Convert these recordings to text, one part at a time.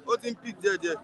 Ó ti ń pick díẹ̀díẹ̀.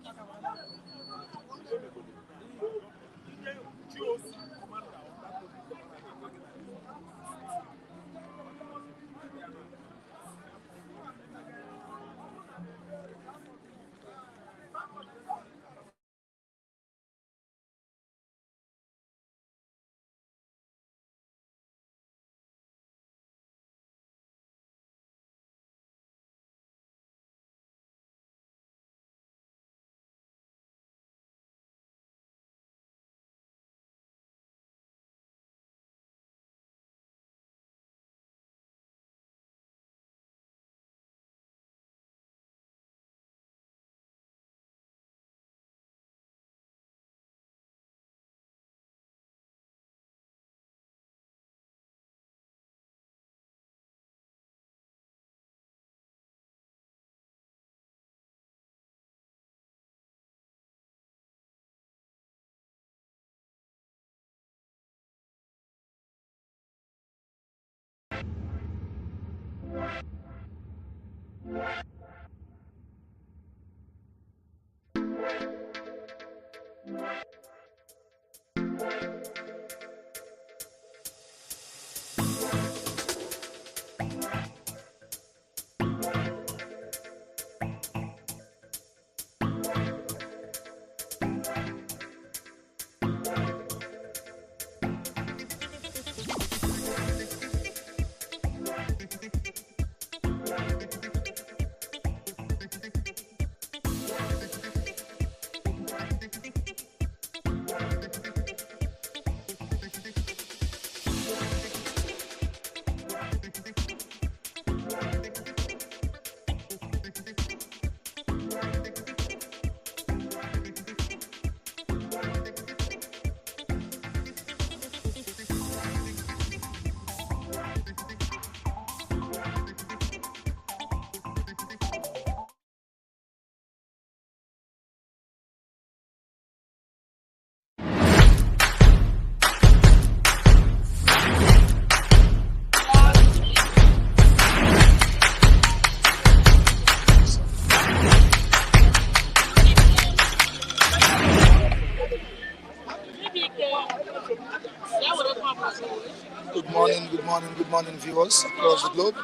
Good morning, viewers across the globe.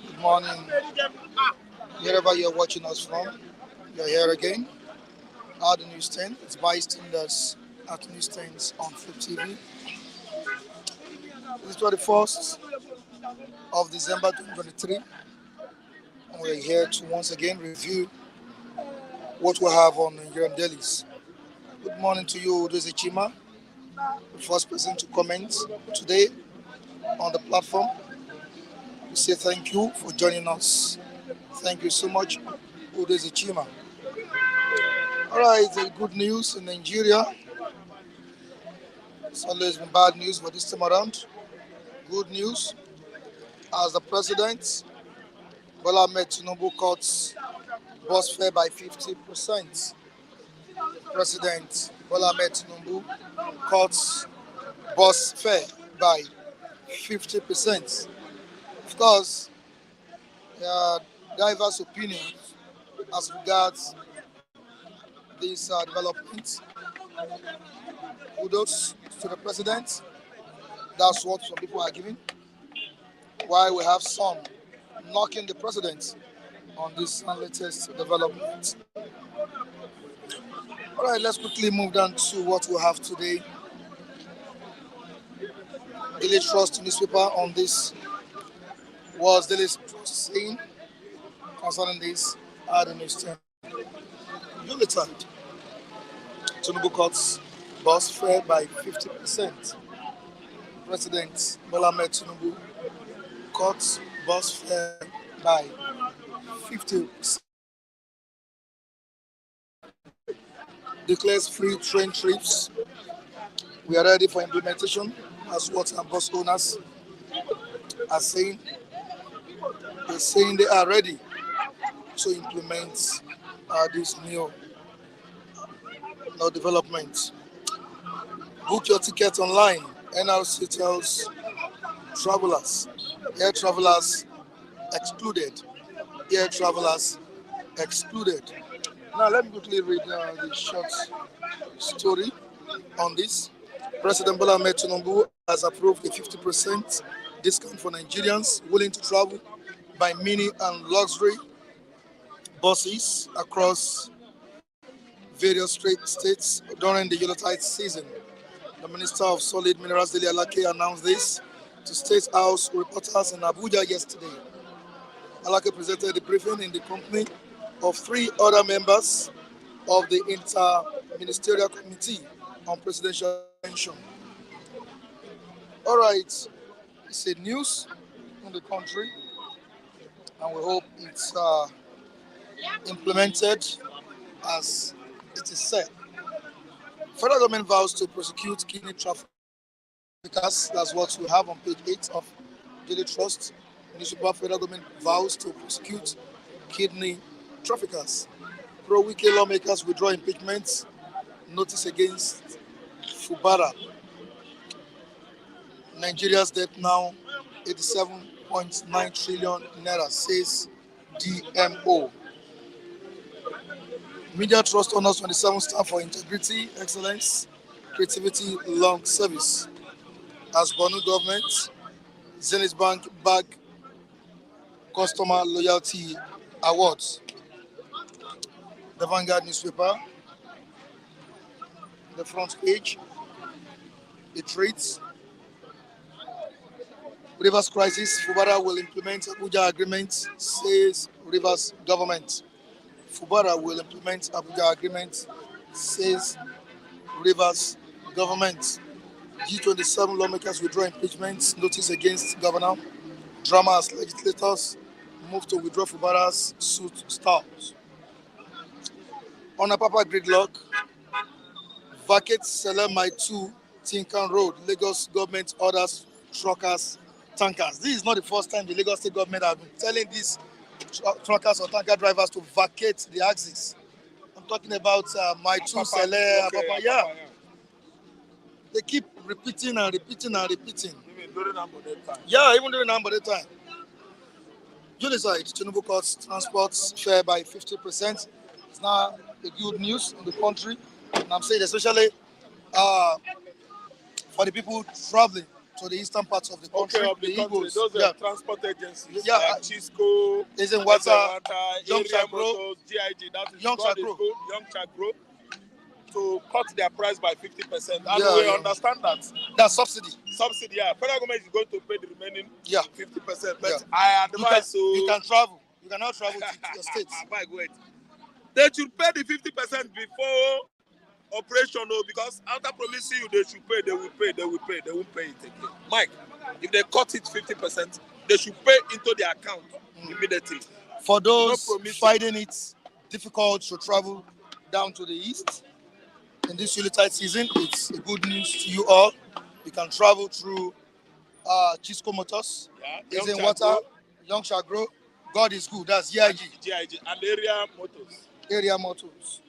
Good morning, wherever you're watching us from. You're here again at the newsstand. It's bystanders at newsstands on Flip TV. It's 21st of December 2023, and we're here to once again review what we have on Nigerian dailies. Good morning to you, Udozi Chima, the first person to comment today on the platform. We say thank you for joining us. Thank you so much, Udozi Chima. All right, good news in Nigeria. It's always been bad news, but this time around, good news as the president, Bola Ahmed Tinubu, cuts bus fare by 50%. President Bola Ahmed Tinubu cuts bus fare by 50%. Of course, there are diverse opinions as regards this development. Kudos to the president. That's what some people are giving. While we have some knocking the president on this latest development. All right, let's quickly move down to what we have today. Daily Trust newspaper on this was Daily Trust saying concerning this at the newsstand. Unitard. Tinubu cuts bus fare by 50%. President Bola Ahmed Tinubu cuts bus fare by 50%. Declares free train trips. We are ready for implementation, as what our bus owners are saying. They're saying they are ready to implement this new development. Book your ticket online. NRC tells travelers, air travelers excluded. Air travelers excluded. Now let me quickly read the short story on this. President Bola Ahmed Tinubu has approved a 50% discount for Nigerians willing to travel by mini and luxury buses across various states during the Yuletide season. The Minister of Solid Minerals, Dele Alake, announced this to State House reporters in Abuja yesterday. Alake presented the briefing in the company of three other members of the Inter-Ministerial Committee on Presidential Pension. All right, it's a news in the country, and we hope it's implemented as it is said. Federal government vows to prosecute kidney traffickers. That's what we have on page 8 of Daily Trust. Municipal federal government vows to prosecute kidney traffickers. Pro-Wike lawmakers withdraw impeachment notice against Fubara. Nigeria's debt now 87.9 trillion naira, says DMO. Media Trust honors 27 staff for integrity, excellence, creativity, long service. As Bonu government, Zenith Bank bag customer loyalty awards. The Vanguard newspaper, the front page, it reads, Rivers crisis, Fubara will implement Abuja agreement, says Rivers government. Fubara will implement Abuja agreement, says Rivers government. G27 lawmakers withdraw impeachment notice against governor. Drama as legislators move to withdraw Fubara's suit starts. On a Papa gridlock, vacate Selemai 2 Tinkan Road. Lagos government orders truckers, tankers. This is not the first time the Lagos state government have been telling these truckers or tanker drivers to vacate the axis. I'm talking about my 2 Sele, Papa, yeah. They keep repeating and repeating and repeating. Even during Ambode time. Yeah, even during Ambode time. Unicide, Tinubu cuts transport fare by 50%. It's now a good news in the country. And I'm saying especially for the people traveling to the eastern parts of the country. Okay, of the country. Igbos, Those are transport agencies. Yeah, like Chisco, Isn't Water, Young Area Chagro, Motors, GIG, that is Young God is Chagro. good, Young Chagro, to cut their price by 50%. And Yeah, we yeah. understand that. That's subsidy. Subsidy, yeah. Federal government is going to pay the remaining 50%. But Yeah. I You advise you can travel. You cannot travel to your states. wait. They should pay the 50% before operation, no, because after promising you they should pay, they will pay, they will pay, they won't pay it again. Mike, if they cut it 50%, they should pay into their account immediately. For those finding it difficult to travel down to the east in this Yuletide season, it's a good news to you all. You can travel through Chisco Motors, Isn't Water, Young Chagro. God is good. That's GIG. GIG and Area Motors. Area Motors.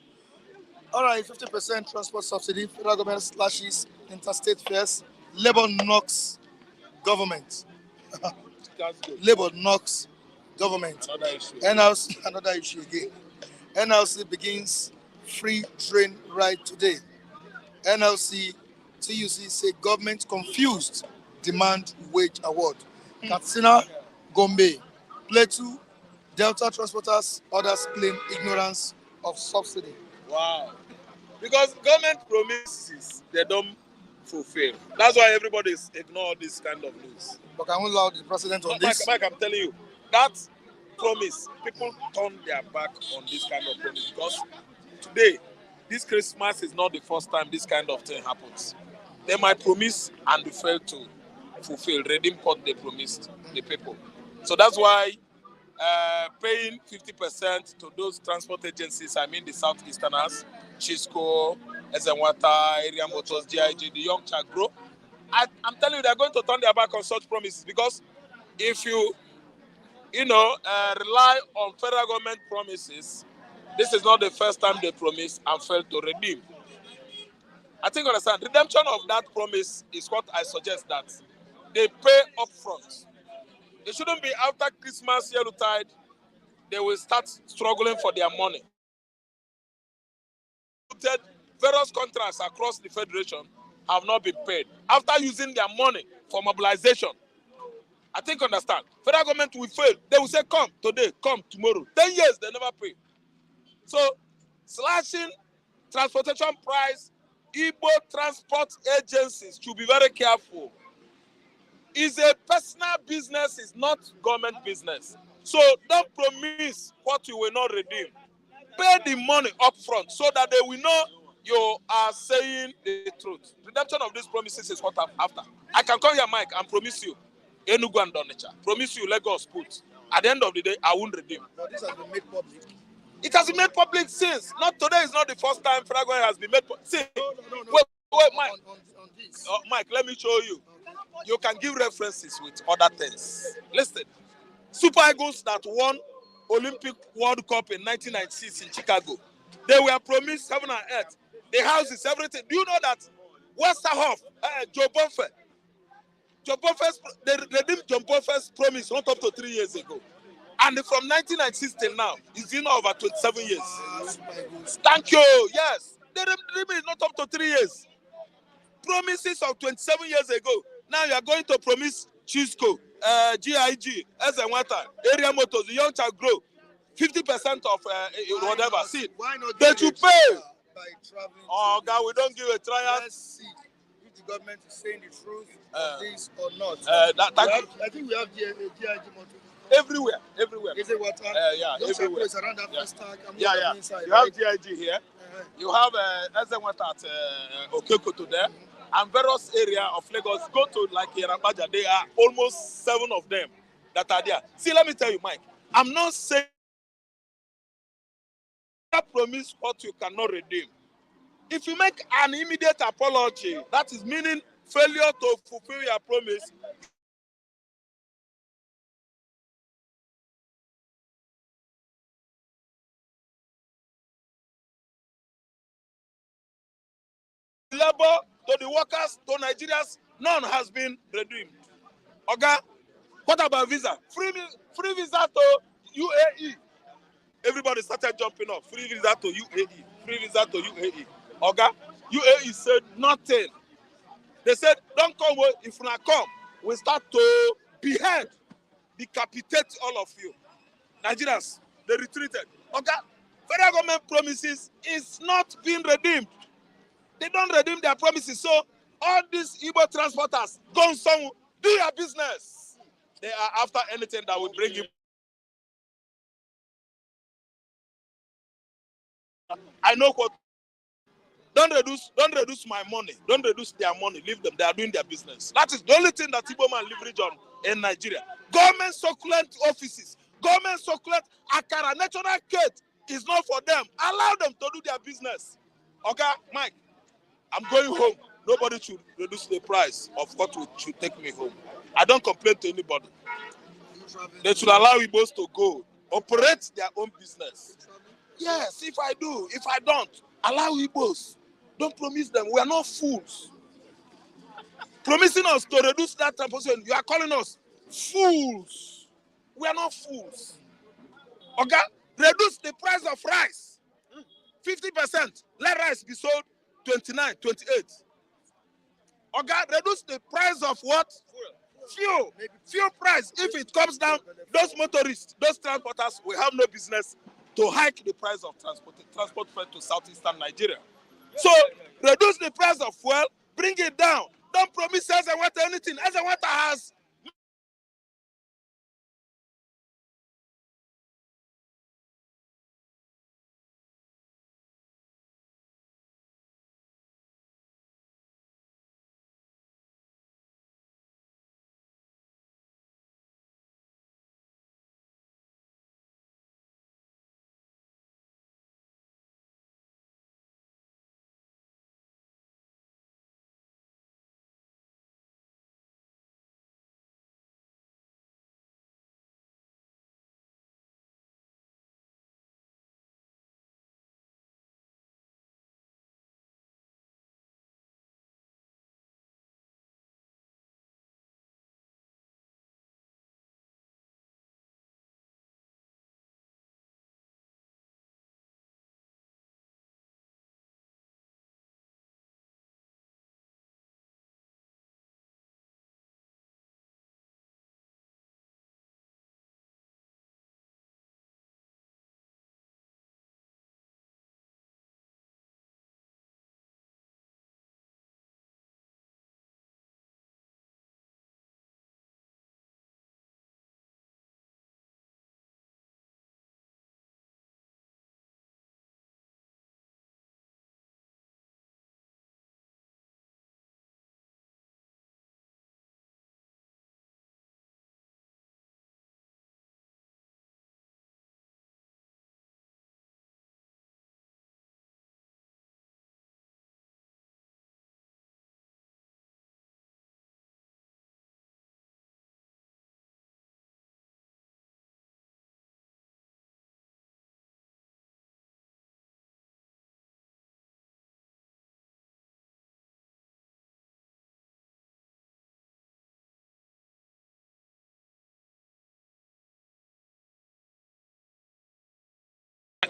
All right, 50% transport subsidy. Federal government slashes interstate fares. Labour knocks government. That's good. Labour knocks government. Another issue. NLC, another issue again. NLC begins free train ride today. NLC, TUC say government confused demand wage award. Katsina, Gombe, Plateau, Delta transporters, others claim ignorance of subsidy. Wow. Because government promises they don't fulfill. That's why everybody ignore this kind of news. But I won't allow the president on this. Mike, I'm telling you, that promise, people turn their back on this kind of promise because today, this Christmas is not the first time this kind of thing happens. They might promise and they fail to fulfill, redeem what they promised the people. So that's why paying 50% to those transport agencies, I mean the Southeasterners, Chisco, Ezenwata, Area Motors, GIG, the Young Chagro, I'm telling you, they're going to turn their back on such promises because if rely on federal government promises, this is not the first time they promise and fail to redeem. I think you understand. Redemption of that promise is what I suggest that they pay upfront. It shouldn't be after Christmas, Tide, they will start struggling for their money. Various contracts across the federation have not been paid after using their money for mobilization. I think understand. Federal government will fail. They will say, come today, come tomorrow. 10 years, they never pay. So, slashing transportation price, Igbo transport agencies should be very careful. It's a personal business, it's not government business. So, don't promise what you will not redeem. Pay the money up front so that they will know you are saying the truth. Redemption of these promises is what I'm after. I can call your mic and promise you Enugu and Onitsha. Promise you Lagos put. At the end of the day, I won't redeem. But this has been made public. It has been made public since. Not today is not the first time Fragway has been made public. See, No. wait, Mike. On this. Mike, let me show you. You can give references with other things. Listen. Super Eagles that won Olympic World Cup in 1996 in Chicago. They were promised heaven and earth. The houses, everything. Do you know that Westerhoff, Joe Bonfest, they redeemed John Bonfest's promise not up to 3 years ago. And from 1996 till now, it's been over 27 years. Thank you. Yes. They redeemed it not up to 3 years. Promises of 27 years ago. Now you are going to promise Chisco, GIG, Ezenwata, Area Motors, the Young Child Grow, 50% of whatever. See, they should pay. Oh, God, we don't give a trial. Let's see if the government is saying the truth on this or not. I think we have GIG Motors. Everywhere. Is it water? Yeah, everywhere. It's around that first tag. Yeah. Inside, you have GIG here. You have Ezenwata at Okekoto there. And various areas of Lagos, go to like Yerabaja, there are almost 7 of them that are there. See, let me tell you, Mike, I'm not saying promise what you cannot redeem. If you make an immediate apology, that is meaning failure to fulfill your promise. Labor to the workers, to Nigerians, none has been redeemed. Okay? What about visa? Free visa to UAE. Everybody started jumping up. Free visa to UAE. Free visa to UAE. Okay? UAE said nothing. They said, don't come. If not come, we start to behead, decapitate all of you. Nigerians, they retreated. Okay? Federal government promises is not being redeemed. They don't redeem their promises. So all these Igbo transporters, go somewhere, do your business. They are after anything that will bring you. I know what. Don't reduce my money. Don't reduce their money. Leave them. They are doing their business. That is the only thing that Igbo man leverage on in Nigeria. Government succulent offices, government succulent Akara, natural cake is not for them. Allow them to do their business. Okay, Mike, I'm going home. Nobody should reduce the price of what should take me home. I don't complain to anybody. They should allow Igbos to go, operate their own business. Yes, if I do, if I don't, allow Igbos. Don't promise them. We are not fools. Promising us to reduce that transportation, you are calling us fools. We are not fools. Okay? Reduce the price of rice. 50%. Let rice be sold 29, 28. Okay? Reduce the price of what? Fuel. Fuel price. If it comes down, those motorists, those transporters will have no business to hike the price of transport fare to southeastern Nigeria. So, reduce the price of fuel, bring it down. Don't promise Ezenwata anything. Ezenwata has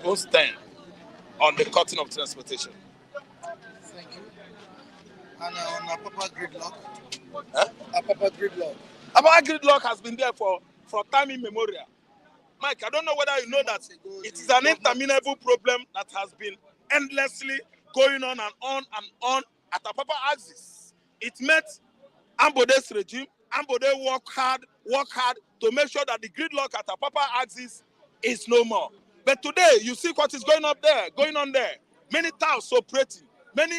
own stand on the cutting of transportation. Thank you. And on Apapa gridlock. Huh? Apapa gridlock. Our gridlock has been there for time immemorial. Mike, I don't know whether you know that it is an interminable problem that has been endlessly going on and on and on at Apapa axis. It met Ambode's regime. Ambode work hard to make sure that the gridlock at Apapa axis is no more. But today, you see what is going on there. Many towns operating, many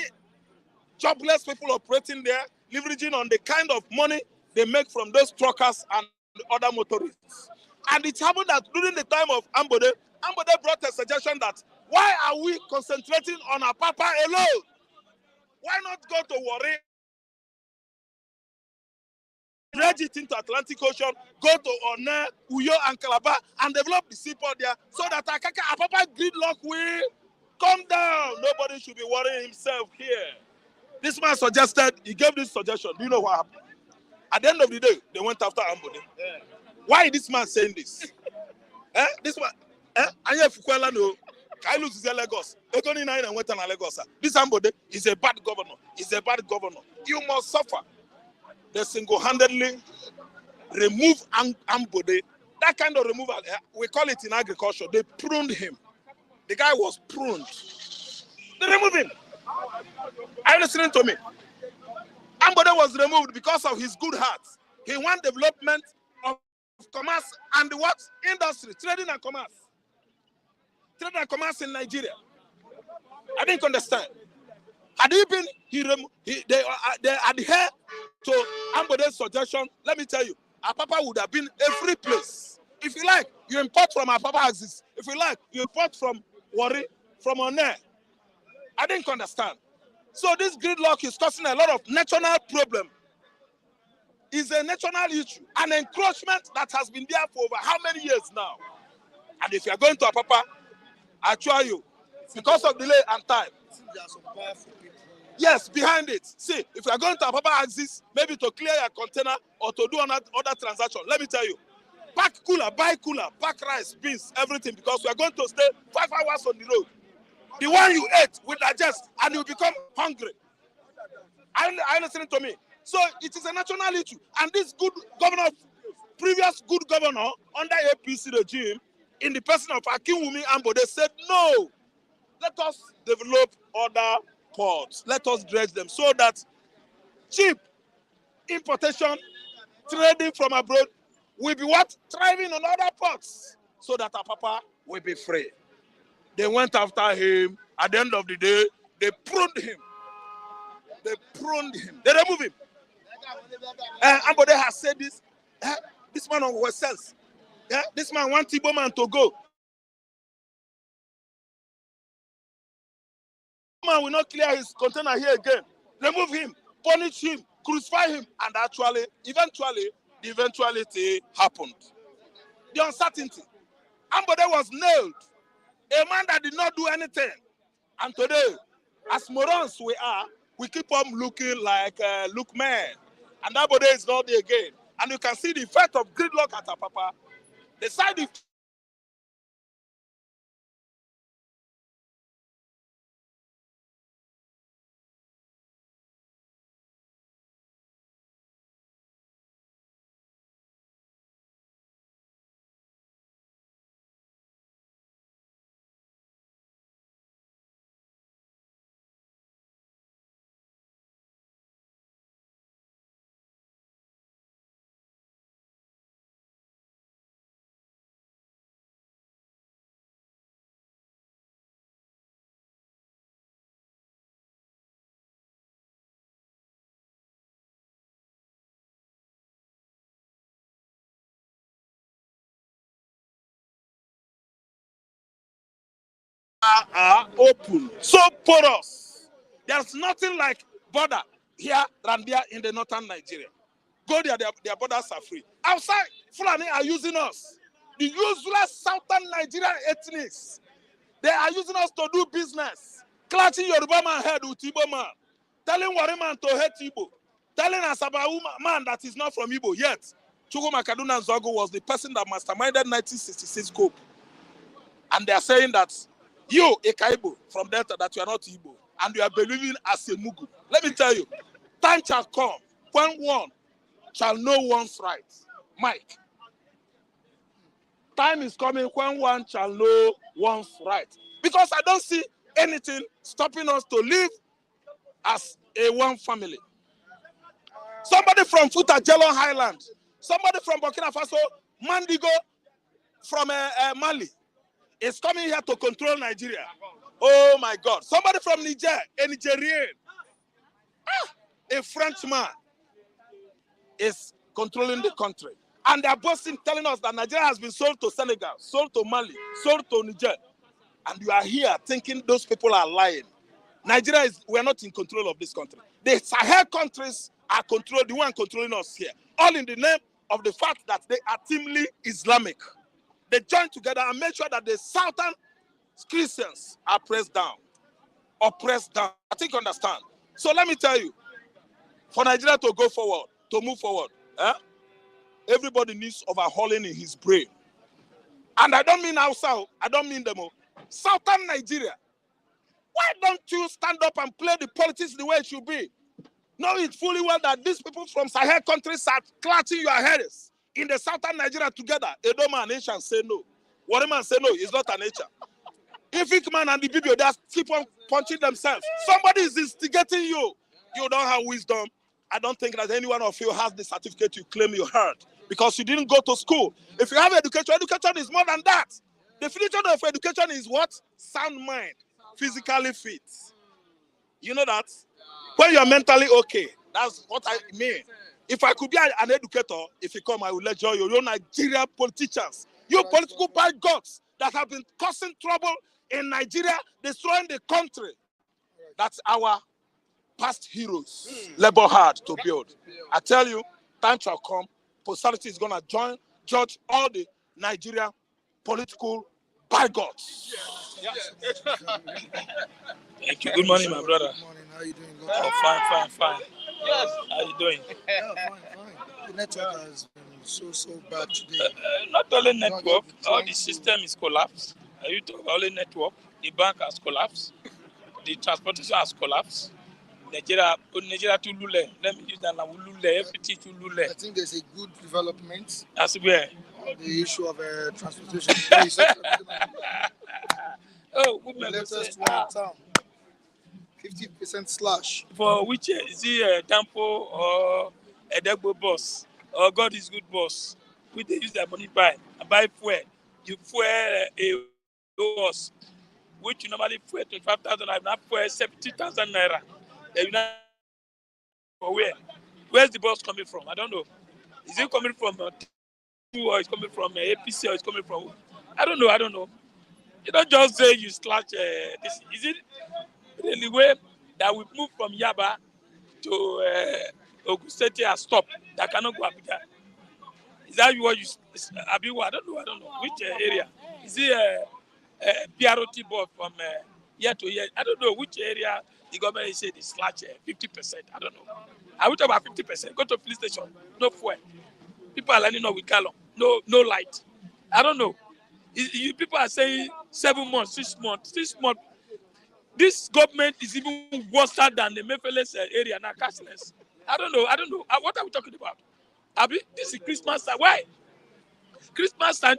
jobless people operating there, leveraging on the kind of money they make from those truckers and other motorists. And it happened that during the time of Ambode brought a suggestion that why are we concentrating on Apapa alone? Why not go to Warri, dredge it into Atlantic Ocean, go to One, Uyo, and Calabar, and develop the seaport there so that Apapa gridlock will come down. Nobody should be worrying himself here. This man he gave this suggestion. Do you know what happened? At the end of the day, they went after Ambode. Yeah. Why is this man saying this? This man, Anya Fukwela no. Kailu is Lagos. Ekoni na ina went na Lagos. This Ambode is a bad governor. You must suffer. They single-handedly remove Ambode. That kind of removal, we call it in agriculture. They pruned him. The guy was pruned. They removed him. Are you listening to me? Ambode was removed because of his good heart. He wants development of commerce and what? Industry, trading and commerce. Trading and commerce in Nigeria. I didn't understand. Had he been, they adhere to Ambode's suggestion, let me tell you, Apapa would have been a free place. If you like, you import from Apapa axis. If you like, you import from Warri, from One. I didn't understand. So this gridlock is causing a lot of national problem. It's a national issue, an encroachment that has been there for over how many years now? And if you are going to Apapa, I assure you, because of delay and time. Yes, behind it. See, if you are going to Apapa axis, maybe to clear your container or to do another transaction, let me tell you, pack cooler, buy cooler, pack rice, beans, everything, because we are going to stay 5 hours on the road. The one you ate will digest and you become hungry. Are you listening to me? So it is a national issue. And this good governor, previous good governor under APC regime, in the person of Akinwumi Ambode, said, no, let us develop other ports. Let us dredge them so that cheap importation, trading from abroad will be what? Thriving on other ports so that Apapa will be free. They went after him. At the end of the day, they pruned him. They removed him. Ambode has said this. This man was sense. This man wants Igbo man to go. Man will not clear his container here again. Remove him, punish him, crucify him, and eventually, the eventuality happened. The uncertainty. Ambode was nailed. A man that did not do anything. And today, as morons we are, we keep on looking like look man. And Ambode is not there again. And you can see the effect of gridlock at Apapa. The side effect. Are open, so porous. There's nothing like border here than there in the northern Nigeria. Go there, their borders are free. Outside, Fulani are using us. The useless southern Nigerian ethnics. They are using us to do business. Clutching Yoruba man head with Igbo man. Telling Warri man to hate Igbo. Telling Asaba man that is not from Igbo. Yet, Chukwuma Kaduna Zogo was the person that masterminded 1966 coup. And they are saying that You, a Kaibo from Delta, that you are not Igbo, and you are believing as a Mugu. Let me tell you, time shall come when one shall know one's rights. Mike, time is coming when one shall know one's rights. Because I don't see anything stopping us to live as a one family. Somebody from Futajelon Highland, somebody from Burkina Faso, Mandigo from Mali, is coming here to control Nigeria. Oh my God. Somebody from Niger, a Nigerian, a Frenchman is controlling the country. And they are boasting, telling us that Nigeria has been sold to Senegal, sold to Mali, sold to Niger. And you are here thinking those people are lying. Nigeria we are not in control of this country. The Sahel countries are the one controlling us here. All in the name of the fact that they are teamly Islamic. They join together and make sure that the southern Christians are pressed down. Oppressed down. I think you understand. So let me tell you, for Nigeria to go forward, to move forward, everybody needs overhauling in his brain. And I don't mean Hausa, I don't mean them. Southern Nigeria. Why don't you stand up and play the politics the way it should be? Know it fully well that these people from Sahel countries are clutching your heads in the southern Nigeria together. Edoma and Asian say no. Whatever say no, it's not a nature. If man and the people, they keep on punching themselves. Somebody is instigating you. You don't have wisdom. I don't think that any one of you has the certificate you claim you heard because you didn't go to school. If you have education, education is more than that. The definition of education is what? Sound mind, physically fit. You know that? When you are mentally okay, that's what I mean. If I could be an educator, if you come, I will lecture you. You Nigerian politicians, you political bigots that have been causing trouble in Nigeria, destroying the country. That's our past heroes labor hard to build. I tell you, time shall come. Posterity is going to judge all the Nigerian political bigots. Yes. Thank you. Good morning, my brother. Good morning. How are you doing? Oh, fine. Yes. How are you doing? Yeah, fine. The network has been so bad today. Not only network, all the system is collapsed. Are you talking about only network? The bank has collapsed. The transportation has collapsed. Nigeria to lule. Let me use that now. Lule, everything to lule. I think there's a good development. That's where. On the issue of transportation. Oh, good the latest one in town. 50% slash. For which is it Dampo or Edegbo bus or God is good bus? We they use their money buy fuel. You fuel a bus, which you normally fuel 25,000. I've now fuel 70,000 naira. You know for where? Where's the bus coming from? I don't know. Is it coming from or it's coming from APC or it's coming from? I don't know. You don't just say you slash this. Is it really way that we move from Yaba to Ogun State and stop? That cannot go Abuja. Is that what you? Abiwa? I don't know. Which area? Is it PROT board from year to year? I don't know which area the government is saying is slash 50%. I don't know. I would talk about 50%. Go to police station, no fuel. People are lining up with gallon, no light. I don't know. People are saying 7 months, 6 months, 6 months. This government is even worse than the Mephiles area now, cashless. I don't know. What are we talking about? Abi, this is Christmas time. Why? Christmas time,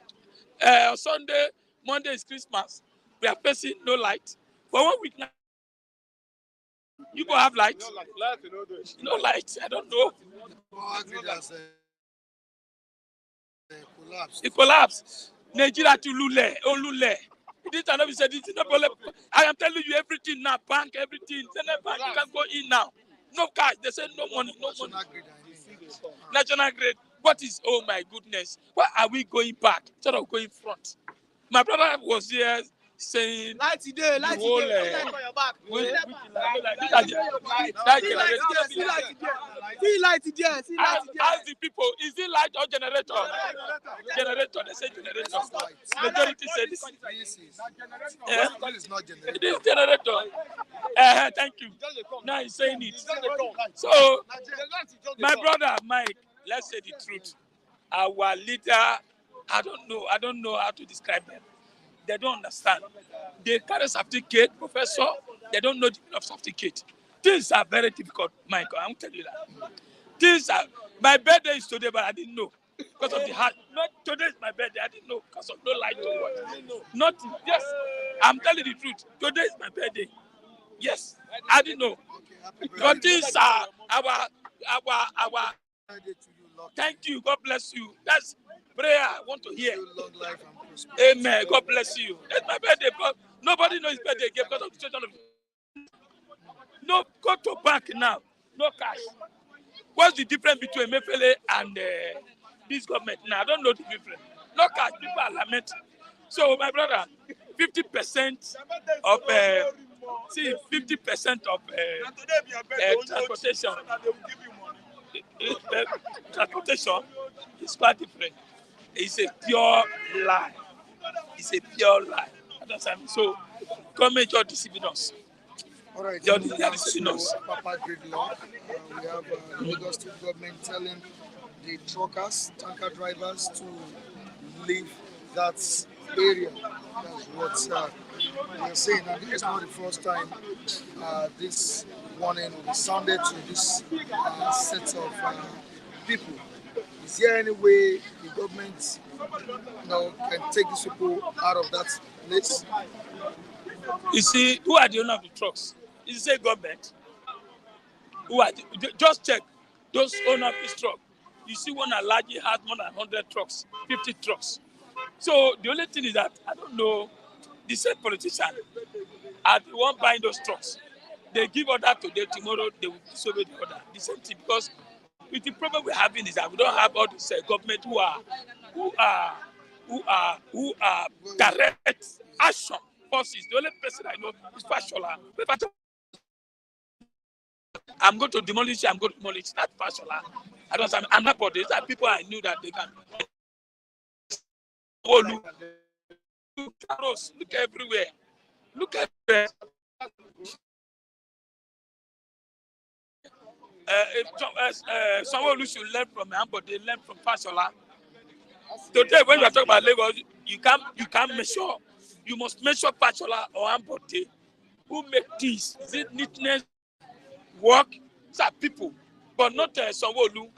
Sunday, Monday is Christmas. We are facing no light. For 1 week now, you go have light. No light. I don't know. It collapsed. Nigeria to Lule. This and we said I am telling you everything now. Bank, everything. Bank, you can go in now. No cash. They say no money. National grid. What is? Oh my goodness. Why are we going back instead of going front? My brother was here saying light today. Ask the people, is it light or generator? Generator, they say generator. Majority said this. It is generator. Thank you. Now he's saying it. So, my brother Mike, let's say the truth. Our leader, I don't know how to describe them. They don't understand. They carry certificate, professor. They don't know the meaning of certificate. Things are very difficult, Michael. I'm telling you that. Things are. My birthday is today, but I didn't know because of the heart. Not today is my birthday. I didn't know because of no light to what. Nothing. Yes, I'm telling the truth. Today is my birthday. Yes, I didn't know. Because things are our. Thank you. God bless you. That's prayer I want to hear. Long life and prosperity. Amen. God bless you. That's my birthday. Because nobody knows his birthday again because of the situation of. No, go to bank now. No cash. What's the difference between Mefele and this government? Now I don't know the difference. No cash. People are lamenting. So my brother, 50% of 50% of transportation. Transportation is quite different. It's a pure lie. It's a pure lie. Understand? So, government just deceiving us. All right, They are moving on deceiving to us. Papa Gridlock. We have Lagos State government telling the truckers, tanker drivers to leave that area. That's what they're saying. And this is not the first time this warning will be sounded to this set of people. Is there any way the government can take these people out of that place? You see, who are the owner of the trucks? Is it a government? Who are just check those owner of this truck. You see one Alaji has more than 100 trucks, 50 trucks. So the only thing is that I don't know, the same politician are the one buying those trucks. They give order today, tomorrow they will disobey the order. The same thing, because with the problem we're having is that we don't have all this government who are direct action forces. The only person I know is Fashola. I'm going to demolish it, I'm going to demolish that Fashola. I don't know, I'm not body. These are people I knew that they can. Oh, look everywhere. Look everywhere. Someone who should learn from him, but they learn from Fashola. Today, when you are talking about Lagos, you can't measure. You must measure Fashola or Ambote. Who make this? Is it neatness, work? These are people, but not Sanwo-Olu.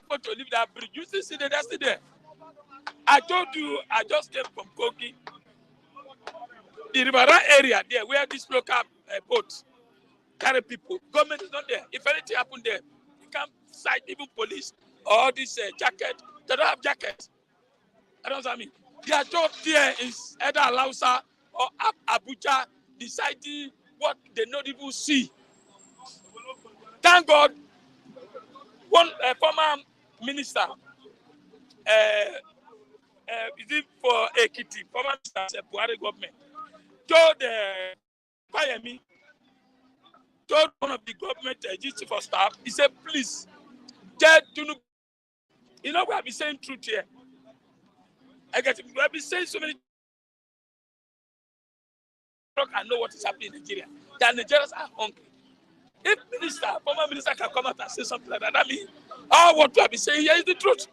Want to leave that bridge? You still see that? That's there. I told you, I just came from Kogi. The Rivera area there, where this local boat carry people. Government is not there. If anything happen there, you can't cite even police or this jacket. They don't have jackets. I don't know what I mean. Their job there is either Lausa or Abuja deciding what they not even see. Thank God, one former minister, is it for Ekiti, former minister, Buhari government, told Kwayemi, told one of the government chief of staff, he said, please, tell Tinubu, we have been saying truth here. I get it. We have been saying so many I know what is happening in Nigeria. That Nigerians are hungry. If former minister can come out and say something like that, that means all what we have been saying here is the truth.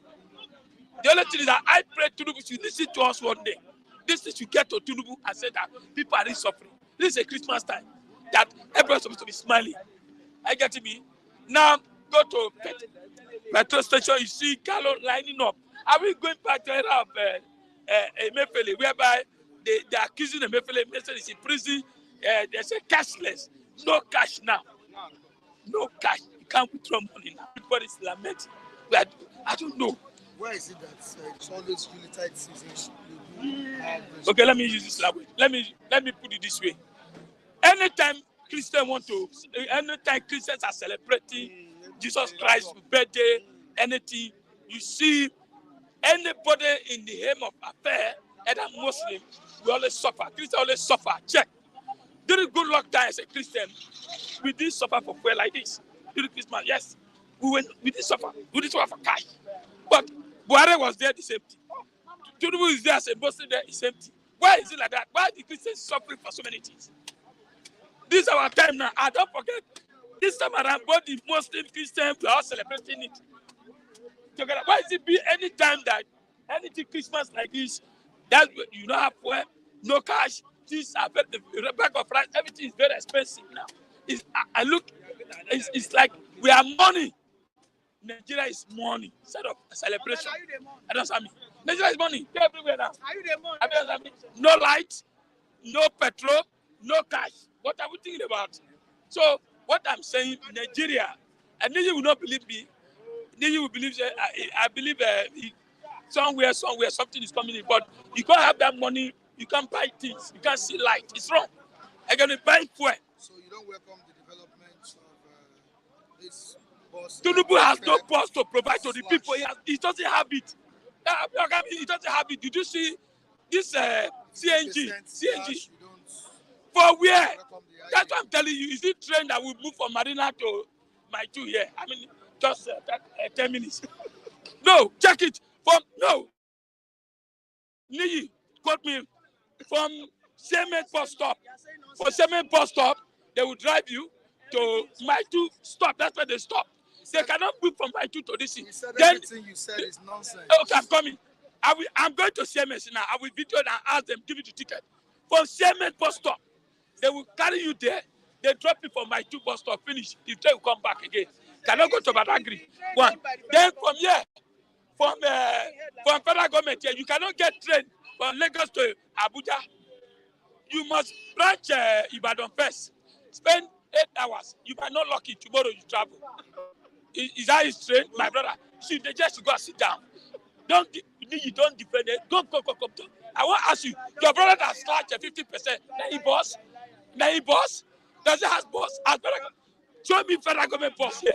The only thing is that I pray Tinubu should listen to us one day. This is to get to Tinubu and say that people are really suffering. This is a Christmas time that everyone's supposed to be smiling. I get me. Now go to petrol station. You see Gallo lining up. Are we going back to the era of Emefiele, whereby they are accusing Emefiele? Emefiele is in prison. They say cashless. No cash now. No cash. You can't withdraw money now. Everybody's lamenting. I don't know. Why is it that it's always Unitide seasons? Okay, let me use this language. Let me put it this way. Anytime Christians are celebrating Jesus Christ's birthday, anything, you see anybody in the aim of affair, either Muslim, we always suffer. Christians always suffer. Check. During good luck time as a Christian, we did suffer for fuel like this. During Christmas, yes. We did suffer. We did suffer for cash. But Buhari was there the same thing. Tinubu is there as a Muslim there, the same thing. Why is it like that? Why are the Christians suffering for so many things? This is our time now. I don't forget. This time around, both the Muslim, Christian, we are all celebrating it together. Why is it be any time that anything Christmas like this, That's you don't have fuel, no cash. Things are very, the bag of rice, everything is very expensive now. I look, it's like we are money. Nigeria is money instead of a celebration. I don't understand me. Nigeria is money. They're everywhere now. I don't understand me. No light, no petrol, no cash. What are we thinking about? So what I'm saying, Nigeria, and Nigeria will not believe me. Nigeria will believe. I believe somewhere something is coming in, but you can't have that money. You can't buy things. You can't see light. It's wrong. I'm gonna buy fuel. So you don't welcome the development of this bus? Tinubu has no bus to provide to the people. He doesn't have it. He doesn't have it. Did you see this CNG? For where? That's what I'm telling you. Is it train that will move from Marina to my two here? I mean, just 10 minutes. No, check it. No. Niyi, quote me. From Semen bus stop. For Semen bus stop, they will drive you to my two stop. That's where they stop. They cannot move from my two to this thing. Then everything you said is nonsense. Okay, I'm coming. I'm going to Siemens now. I will video and ask them, give you the ticket. From Siemens bus stop, they will carry you there. They drop you from my two bus stop, finish. The train will come back again. Cannot go to Badagry. One. Then from here, from federal government here, you cannot get train from Lagos to Abuja. You must branch Ibadan first. Spend 8 hours. You might not lucky. Tomorrow you travel. Is that his train, my brother? See, they just go and sit down. You don't defend it. Go. I want to ask you, your brother that slashed 50%. Now he boss? Does it have boss? Show me federal government boss here.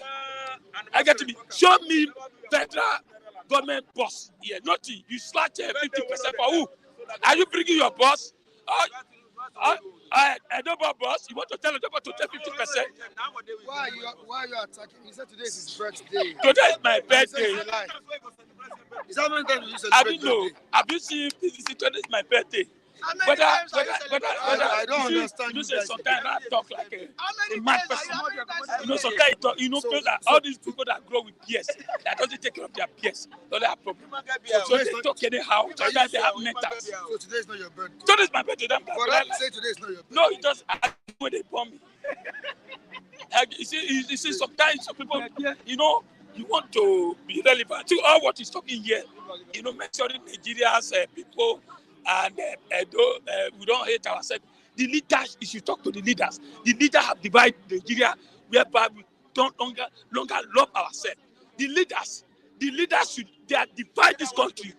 I get to me. Show me federal government boss here. Nothing. You slashed 50% for who? Are you bringing your boss? Adobo boss, you want to tell Adobo to take 50%? Why are you attacking? He said today is his birthday. Today is my birthday. Is that many times you celebrate birthday? Have you seen today is my birthday? I don't understand. You say sometimes I talk like a mad person. Sometimes you talk, so, that all these people that grow with peers, that doesn't take care of their peers, don't have problem. So they talk anyhow, sometimes they have mentals. So today is not your birthday? Today is my birthday. But I say today is not your birthday. No, it just when they bomb me. You see, sometimes some people, you want to be relevant to all what is talking here. Mentioning Nigeria's people. And we don't hate ourselves. The leaders, if you talk to the leaders have divided Nigeria whereby we don't longer love ourselves. The leaders they are divide this country.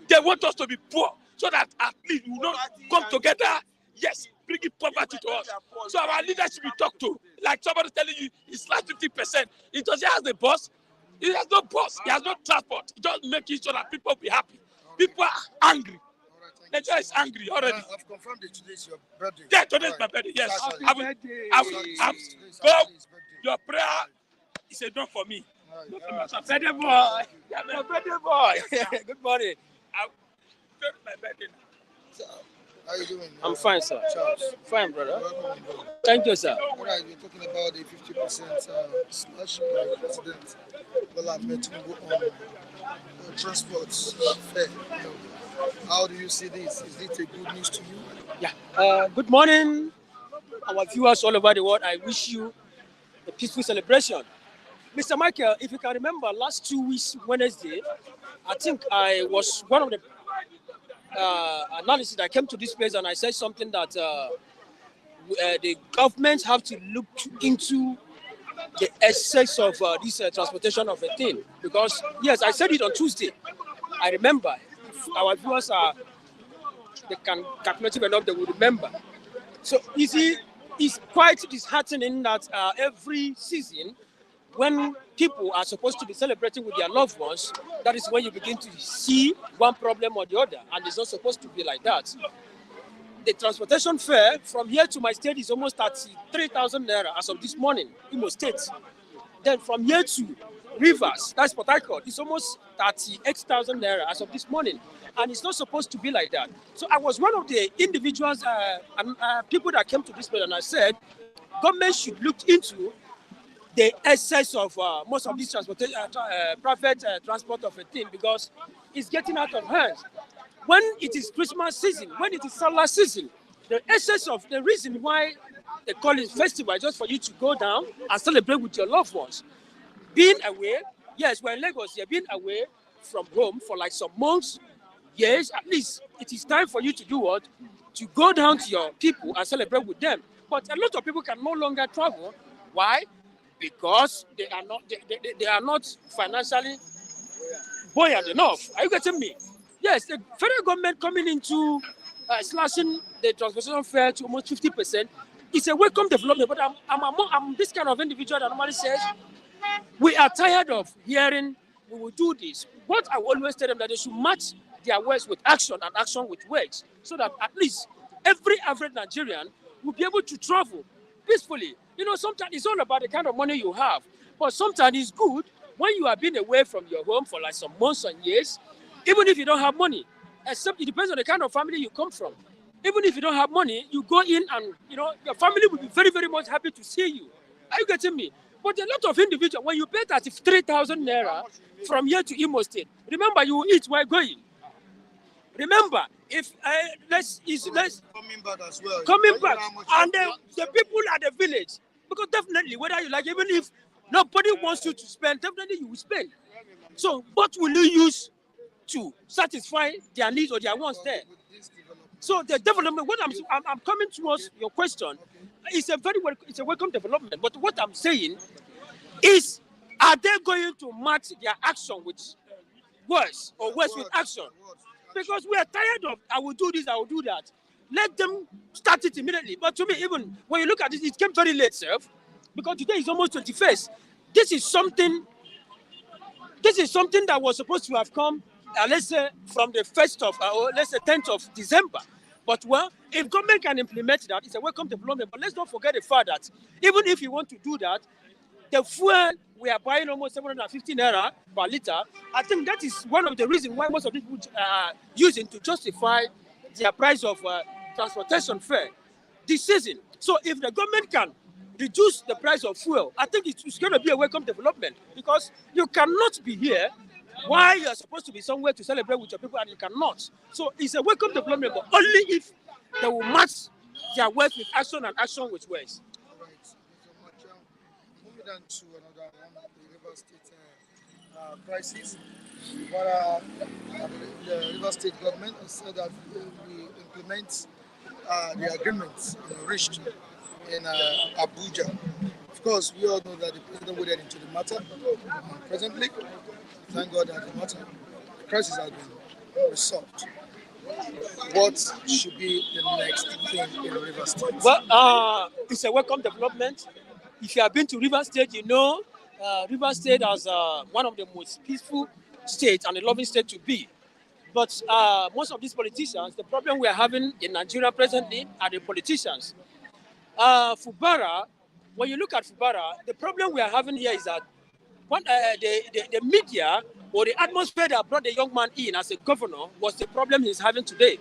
They want us to be poor so that at least we will not come together. Yes, bringing poverty to us. So our leaders should be talked to. Like somebody telling you, it's like 50%. It doesn't have the boss. He has no boss. He has no transport. He just making sure that people be happy. People are angry. Nigeria is angry already. I've confirmed that today is your birthday. Yeah, today is my birthday. Yes. I will. Your prayer is a done for me. Birthday boy. Yeah, birthday boy. Good morning. Today is my birthday now. So, how are you doing? I'm fine, sir. Charles. Fine, brother. Welcome, brother. Thank you, sir. All right, we're talking about the 50% slash by President Bola Tinubu on transport fare. How do you see this? Is it a good news to you? Yeah. Good morning, our viewers all over the world. I wish you a peaceful celebration. Mr. Michael, if you can remember, last 2 weeks, Wednesday, I think I was one of the analysis that came to this place and I said something that the government have to look into the excess of this transportation of a thing. Because, yes, I said it on Tuesday. I remember. Our viewers they can calculative enough, they will remember. So you see, it's quite disheartening that every season, when people are supposed to be celebrating with their loved ones, that is when you begin to see one problem or the other, and it's not supposed to be like that. The transportation fare from here to my state is almost 33,000 naira as of this morning, Imo State. Then from here to Rivers, that's Port Harcourt, it's almost 38,000 naira as of this morning. And it's not supposed to be like that. So I was one of the individuals and people that came to this place and I said, government should look into the excess of most of this transportation, private transport of a thing because it's getting out of hands. when it is Christmas season, when it is Salah season, the essence of the reason why they call it festival is just for you to go down and celebrate with your loved ones. Being away, yes, we're in Lagos, you're being away from home for like some months, years, at least it is time for you to do what? To go down to your people and celebrate with them. But a lot of people can no longer travel. Why? Because they are not financially buoyant enough. Are you getting me? Yes, the federal government coming into slashing the transportation fare to almost 50%. It's a welcome development, but I'm this kind of individual that normally says we are tired of hearing we will do this. What I always tell them that they should match their words with action and action with words, so that at least every average Nigerian will be able to travel peacefully. You know, sometimes it's all about the kind of money you have, but sometimes it's good when you have been away from your home for like some months and years, even if you don't have money, except it depends on the kind of family you come from. Even if you don't have money, you go in and, you know, your family will be very, very much happy to see you. Are you getting me? But a lot of individuals, when you pay 33,000 naira from here to Imo State, remember you will eat while going. Remember, if let's Coming back as well. coming back, and the people at the village, because definitely, whether you like, even if nobody wants you to spend, definitely you will spend. So, what will you use to satisfy their needs or their wants there? So the development, what I'm coming towards your question, it's a welcome development. But what I'm saying is, are they going to match their action with words or words with action? Because we are tired of, I will do this, I will do that. Let them start it immediately. But to me, even when you look at it came very late, sir, because today is almost 21st. This is something that was supposed to have come, let's say, from the 1st of, or let's say 10th of December. But well, if government can implement that, it's a welcome development. But let's not forget the fact that even if you want to do that, the fuel we are buying almost 750 naira per liter. I think that is one of the reasons why most of people are using to justify their price of transportation fare this season. So if the government can reduce the price of fuel, I think it's going to be a welcome development, because you cannot be here while you're supposed to be somewhere to celebrate with your people and you cannot. So it's a welcome development, but only if they will match their words with action and action with words. All right. So much. Moving on to another one, the River State crisis. But the River State government has said that we implement the agreements reached in Abuja. Of course, we all know that the president waded into the matter. Presently, thank God that the crisis has been resolved. What should be the next thing in River State? Well, it's a welcome development. If you have been to River State, you know River State as one of the most peaceful states and a loving state to be. But most of these politicians, the problem we are having in Nigeria presently are the politicians. Fubara, when you look at Fubara, the problem we are having here is that the media or the atmosphere that brought the young man in as a governor was the problem he's having today.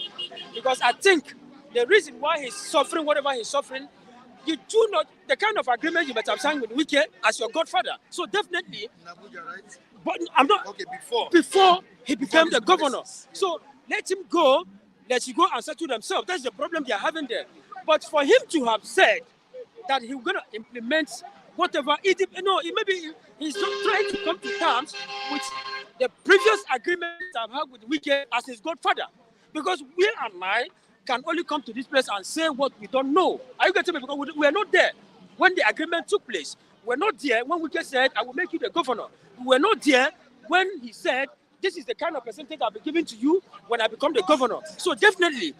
Because I think the reason why he's suffering whatever he's suffering, you do not, the kind of agreement you might have signed with Wike as your godfather. So definitely, In Abuja, right? but I'm not, Okay, before. before he became the his governor. policies. So let him go and settle themselves. That's the problem they are having there. But for him to have said that he's going to implement whatever, maybe he's not trying to come to terms with the previous agreement I've had with Wike as his godfather. Because we and I can only come to this place and say what we don't know. Are you getting me? Because we are not there when the agreement took place. We're not there when Wike said, I will make you the governor. We were not there when he said, this is the kind of percentage I'll be giving to you when I become the governor. So definitely,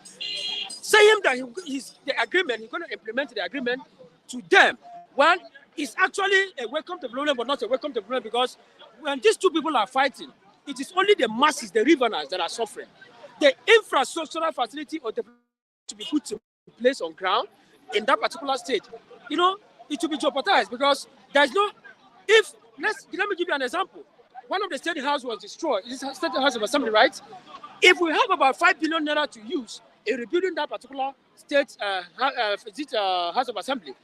saying that he's going to implement the agreement to them, well, it's actually a welcome development, but not a welcome development, because when these two people are fighting, it is only the masses, the Riverers, that are suffering. The infrastructural facility or development to be put in place on ground in that particular state, it will be jeopardized, because there's no, let me give you an example. One of the state house was destroyed. It's a state house of assembly, right? If we have about 5 billion naira to use in rebuilding that particular state house of assembly,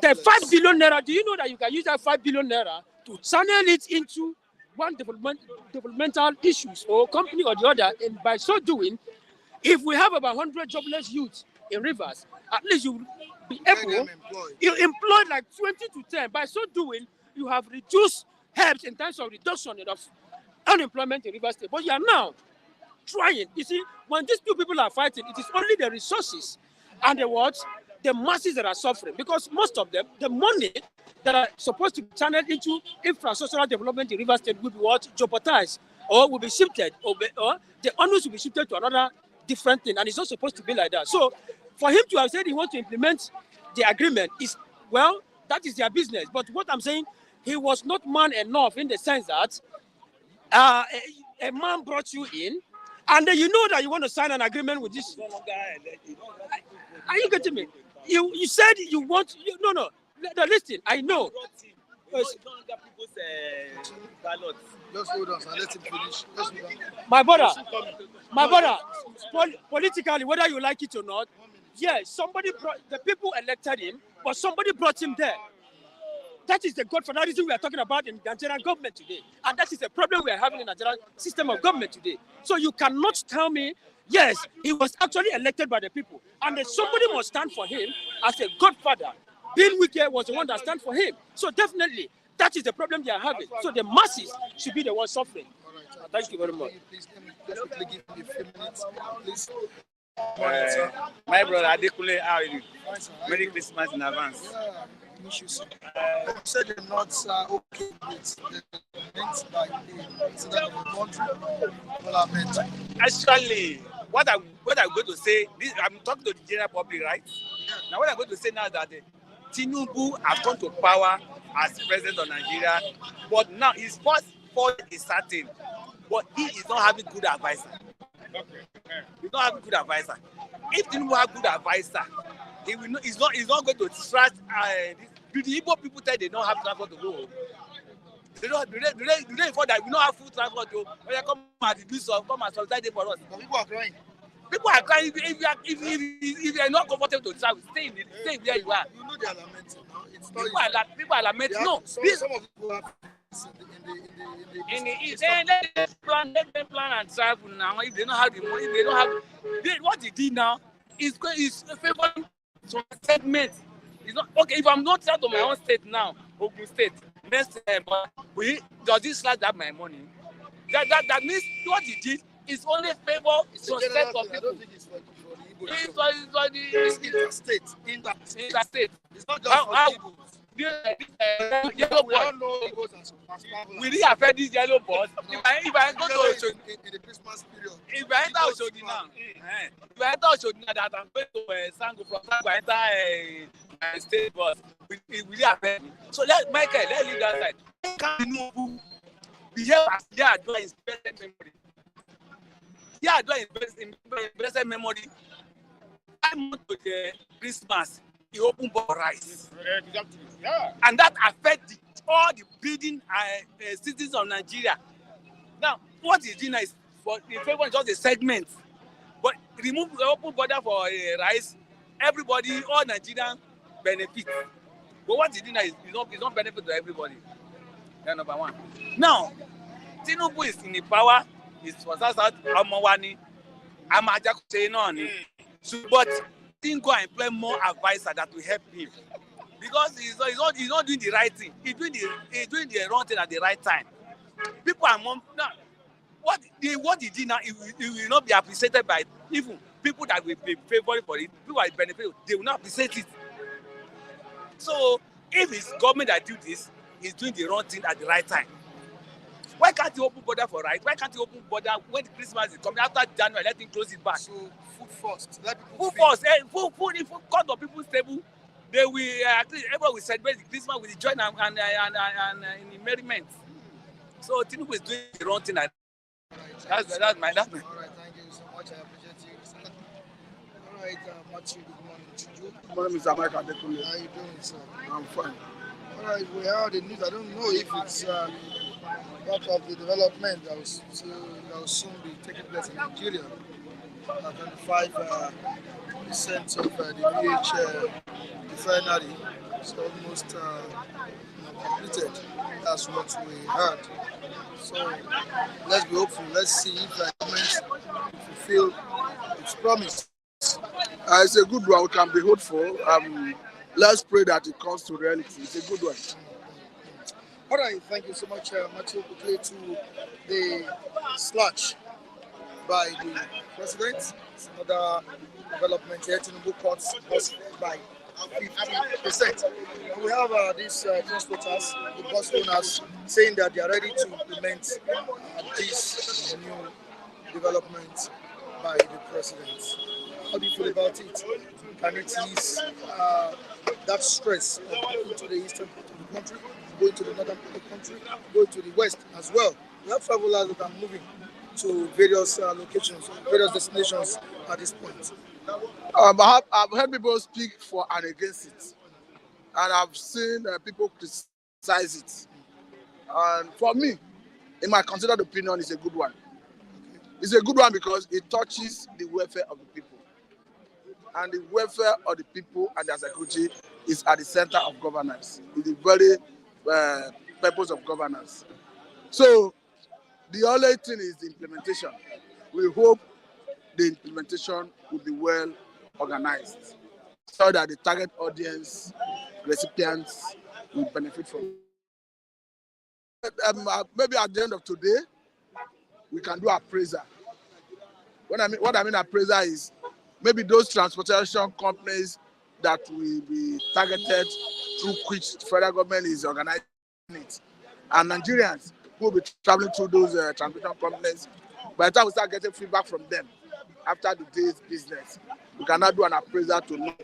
the 5 billion naira, do you know that you can use that 5 billion naira to channel it into one developmental issues or company or the other, and by so doing, if we have about 100 jobless youths in Rivers, at least you will be able, you employ like 20 to 10. By so doing, you have reduced helps in terms of reduction of unemployment in Rivers State. But you are now trying. You see, when these two people are fighting, it is only the resources and the what? The masses that are suffering. Because most of them, the money that are supposed to be channeled into infrastructural development in Rivers State will be what? Jeopardized or will be shifted or the honors will be shifted to another different thing. And it's not supposed to be like that. So for him to have said he wants to implement the agreement is, well, that is their business. But what I'm saying, he was not man enough in the sense that a man brought you in, and then you know that you want to sign an agreement with this. Are you getting me? You said you want. No. Listen, I know. Just hold on, and let him finish. My brother, politically, whether you like it or not, yes, the people elected him, but somebody brought him there. That is the godfatherism we are talking about in the Nigerian government today. And that is the problem we are having in the Nigerian system of government today. So you cannot tell me, yes, he was actually elected by the people. And then somebody must stand for him as a godfather. Bill Wike was the one that stand for him. So definitely, that is the problem they are having. So the masses should be the ones suffering. Thank you very much. Please, quickly give me a few minutes, please. My brother Adekunle, how are you? Merry Christmas in advance. Yeah, you said you're not okay with the events by the president of the country. Well, I meant. Actually, what I'm going to say, I'm talking to the general public, right? Now, what I'm going to say now is that Tinubu has come to power as president of Nigeria, but now his first fault is certain, but he is not having good advisor. He's not having good advisor. If Tinubu have good advisor, he will not, he's not going to trust. The Igbo people tell they don't have transport to go home. Do they inform that we don't have food transport to? When they come and reduce us, come and subsidize for us. But people are crying. People are crying if you are not comfortable to travel, stay where you are. You know they are lamenting. No? It's People are lamenting. No, some of people have in the East. Let them plan and travel now. If they don't have the money, they don't have. What they did now is favoring some segments. It's not okay. If I'm not out of my own state now, Ogun State, next but does this slash have my money? That means what he did is only favor some set of people. I don't think it's for the Igbo. It's interstate. Interstate. It's not just for the Igbo. Yellow board. Will it affect this yellow board? If I go to in the Christmas period. If I enter Oshodi now, that I'm going to Sango from Sango, I enter a state bus. Will it affect me? So let's leave that side. Tinubu behave as Yar'Adua is blessed memory. Yar'Adua is blessed memory. I moved to the Christmas. He opened for rice. Exactly. Yeah. And that affects all the breeding citizens of Nigeria. Now, what is doing is for the favor just a segment. But remove the open border for rice, everybody, all Nigerians benefit. But what is doing is not benefit to everybody. That's number one. Now, Tinubu is in the power, it's for South Amawani, Amajakuse, but didn't go and employ more advisor that will help him because he's not doing the right thing. He's doing the wrong thing at the right time. People are more now. What he did now, it will not be appreciated by even people that will be favoring for it. People that benefit, they will not appreciate it. So if it's government that do this, he's doing the wrong thing at the right time. Why can't he open border for right? Why can't he open border when Christmas is coming after January? Let him close it back. So food first. Let people food first. Food. If food cut on people's table, they will everyone will celebrate the Christmas with the joy and in merriment. So Tinubu is doing the wrong thing. That's my. All right, thank you so much. I appreciate you. All right, Matthew, good morning to you. Good morning, Mr. Mike Adekunle. How are you doing, sir? I'm fine. All right, we heard the news. I don't know if it's part of the development that will soon be taking place in Nigeria. 25% of the PH refinery It's almost completed. That's what we heard. So let's be hopeful. Let's see if the government fulfill its promise. It's a good one. We can be hopeful. Let's pray that it comes to reality. It's a good one. All right, thank you so much, Matthew. Quickly to the slash by the president. It's another development here. Tinubu cuts bus by 50%. And we have these transporters, the bus owners, saying that they are ready to implement this new development by the president. How do you feel about it? Can it ease that stress of going to the eastern part of the country, going to the northern part of the country, going to the west as well? We have travelers that are moving to various locations, various destinations at this point. I've heard people speak for and against it, and I've seen people criticize it. And for me, in my considered opinion, it's a good one. It's a good one because it touches the welfare of the people. And the welfare of the people and their security is at the center of governance. It's the very purpose of governance. So the only thing is the implementation. We hope the implementation will be well organized so that the target audience, recipients, will benefit from it. Maybe at the end of today, we can do appraisal. What I mean appraisal is maybe those transportation companies that will be targeted through which the federal government is organizing it, and Nigerians who will be traveling through those transportation companies. By the time we start getting feedback from them after the day's business, we cannot do an appraisal to know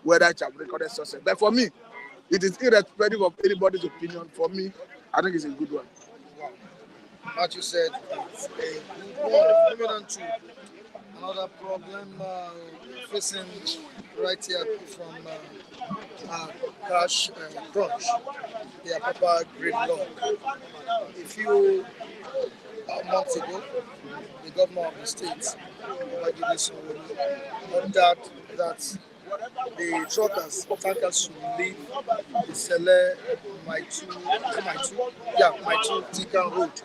whether it has recorded success. But for me, it is irrespective of anybody's opinion. For me, I think it's a good one. What you said, it's a good one. Moving on to another problem facing right here from Crash Crunch, the Apapa Grade Law. A few months ago, the governor of the state, ordered that the truckers, tankers should leave the Sele Maitu Tikan Road.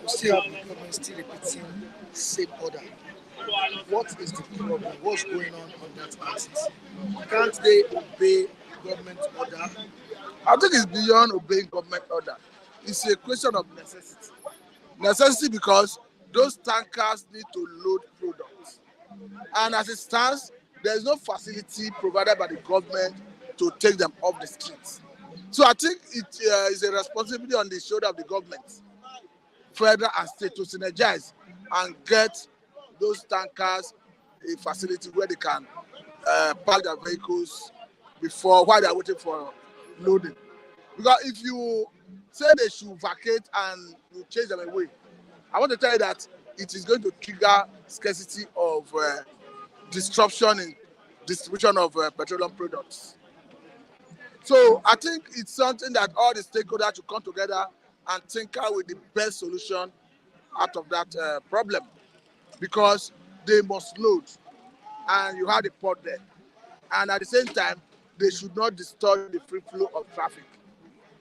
We still have the government still repeating the same order. What is the problem? What's going on that axis? Can't they obey government order? I think it's beyond obeying government order. It's a question of necessity. Necessity because those tankers need to load products. And as it stands, there is no facility provided by the government to take them off the streets. So I think it is a responsibility on the shoulder of the government, federal and state, to synergize and get those tankers a facility where they can park their vehicles while they are waiting for loading. Because if you say they should vacate and you chase them away, I want to tell you that it is going to trigger scarcity of disruption in distribution of petroleum products. So I think it's something that all the stakeholders should come together and think out with the best solution out of that problem, because they must load and you have the port there. And at the same time, they should not disturb the free flow of traffic.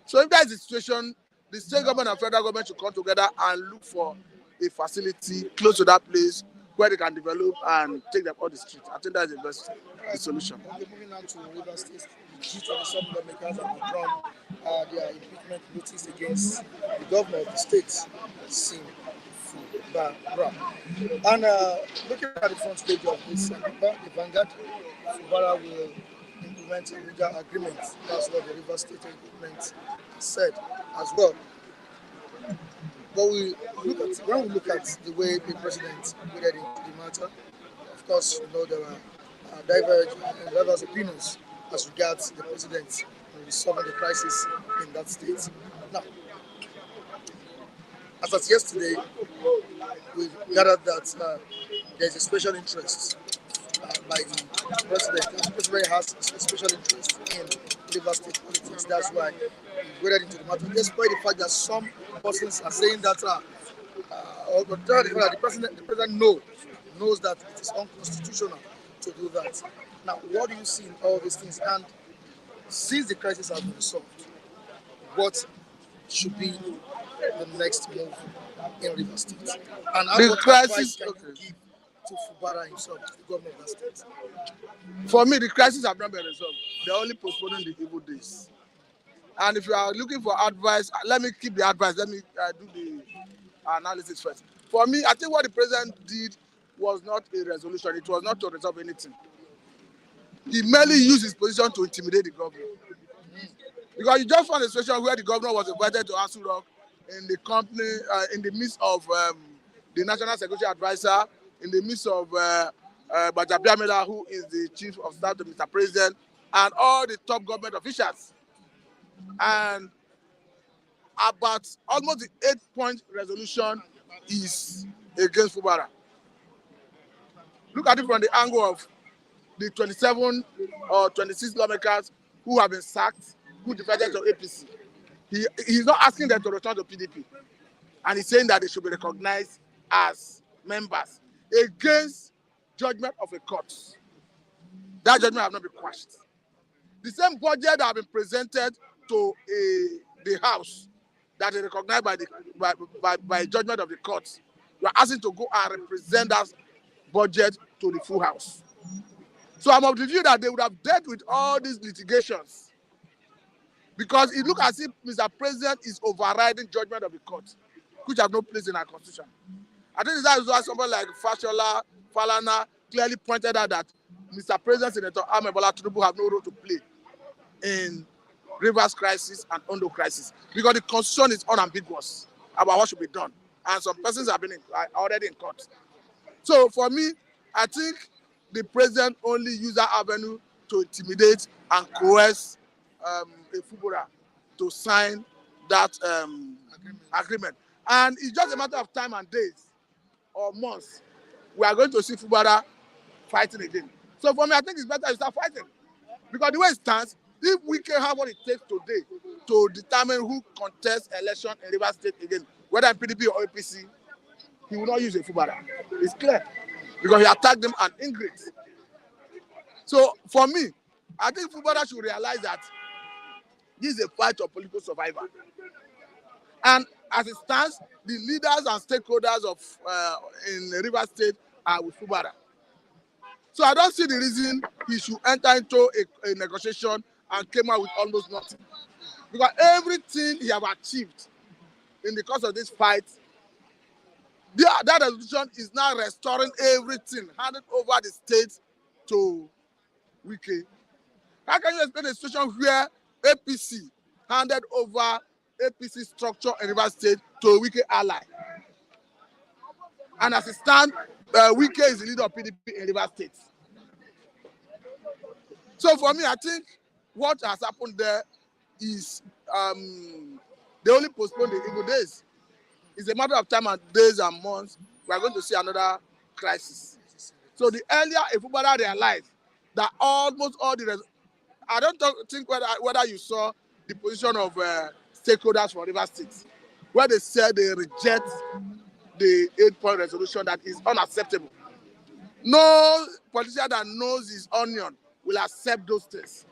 So if that is the situation, the state government and federal government should come together and look for a facility close to that place where they can develop and take them off the street. I think that's the best solution. Okay, moving on to River State, each of the some lawmakers have withdrawn their impeachment notice against the governor of the state, Sim Fubara. And looking at the front page of this paper, the Vanguard, Fubara will implement a legal agreement. That's what the River State implement said as well. But when we look at the way the president waded into the matter, of course, there were diverse opinions as regards the president resolving the crisis in that state. Now, as of yesterday, we gathered that there's a special interest by the president. The president has a special interest in River State politics. That's why he waded into the matter, despite the fact that some persons are saying that the president knows that it is unconstitutional to do that. Now, what do you see in all these things? And since the crisis has been resolved, what should be the next move in River State? And The what crisis, advice can okay. you give to Fubara himself, the governor of the state? For me, the crisis have not been resolved. They're only postponing the evil days. And if you are looking for advice, let me keep the advice. Let me do the analysis first. For me, I think what the president did was not a resolution. It was not to resolve anything. He merely used his position to intimidate the governor. Because you just found a situation where the governor was invited to Asu Rock in the company, in the midst of the National Security Advisor, in the midst of Bajabiamela, who is the chief of staff to Mr. President, and all the top government officials. And about almost the 8-point resolution is against Fubara. Look at it from the angle of the 27 or 26 lawmakers who have been sacked, who defected to APC. He's not asking them to return to PDP. And he's saying that they should be recognized as members against judgment of a court. That judgment have not been quashed. The same budget that have been presented to the House that is recognized by judgment of the court. You are asking to go and represent that budget to the full House. So I'm of the view that they would have dealt with all these litigations because it looks as if Mr. President is overriding judgment of the court, which have no place in our constitution. I think that is why somebody like Fashola, Falana clearly pointed out that Mr. President, Senator Ahmed Bola Tinubu have no role to play in Rivers crisis and Ondo crisis because the constitution is unambiguous about what should be done, and some persons have been already in court. So for me, I think the president only used that avenue to intimidate and coerce a Fubara to sign that agreement. And it's just a matter of time and days or months. We are going to see Fubara fighting again. So for me, I think it's better to start fighting. Because the way it stands, if we can have what it takes today to determine who contests election in Rivers State again, whether in PDP or APC, he will not use a Fubara. It's clear. Because he attacked them and ingrate. So for me, I think Fubara should realize that this is a fight of political survival. And as it stands, the leaders and stakeholders of in Rivers State are with Fubara. So I don't see the reason he should enter into a negotiation and came out with almost nothing. Because everything he have achieved in the course of this fight, that resolution is now restoring everything, handing over the state to Wike. How can you explain a situation where APC handed over APC structure in Rivers State to a Wike ally? And as it stands, Wike is the leader of PDP in Rivers State. So for me, I think what has happened there is they only postpone the evil days. It's a matter of time and days and months. We are going to see another crisis. So the earlier Fubara realized that almost all the I don't think whether you saw the position of stakeholders from Rivers State, where they said they reject the 8-point resolution that is unacceptable. No politician that knows his onion will accept those things.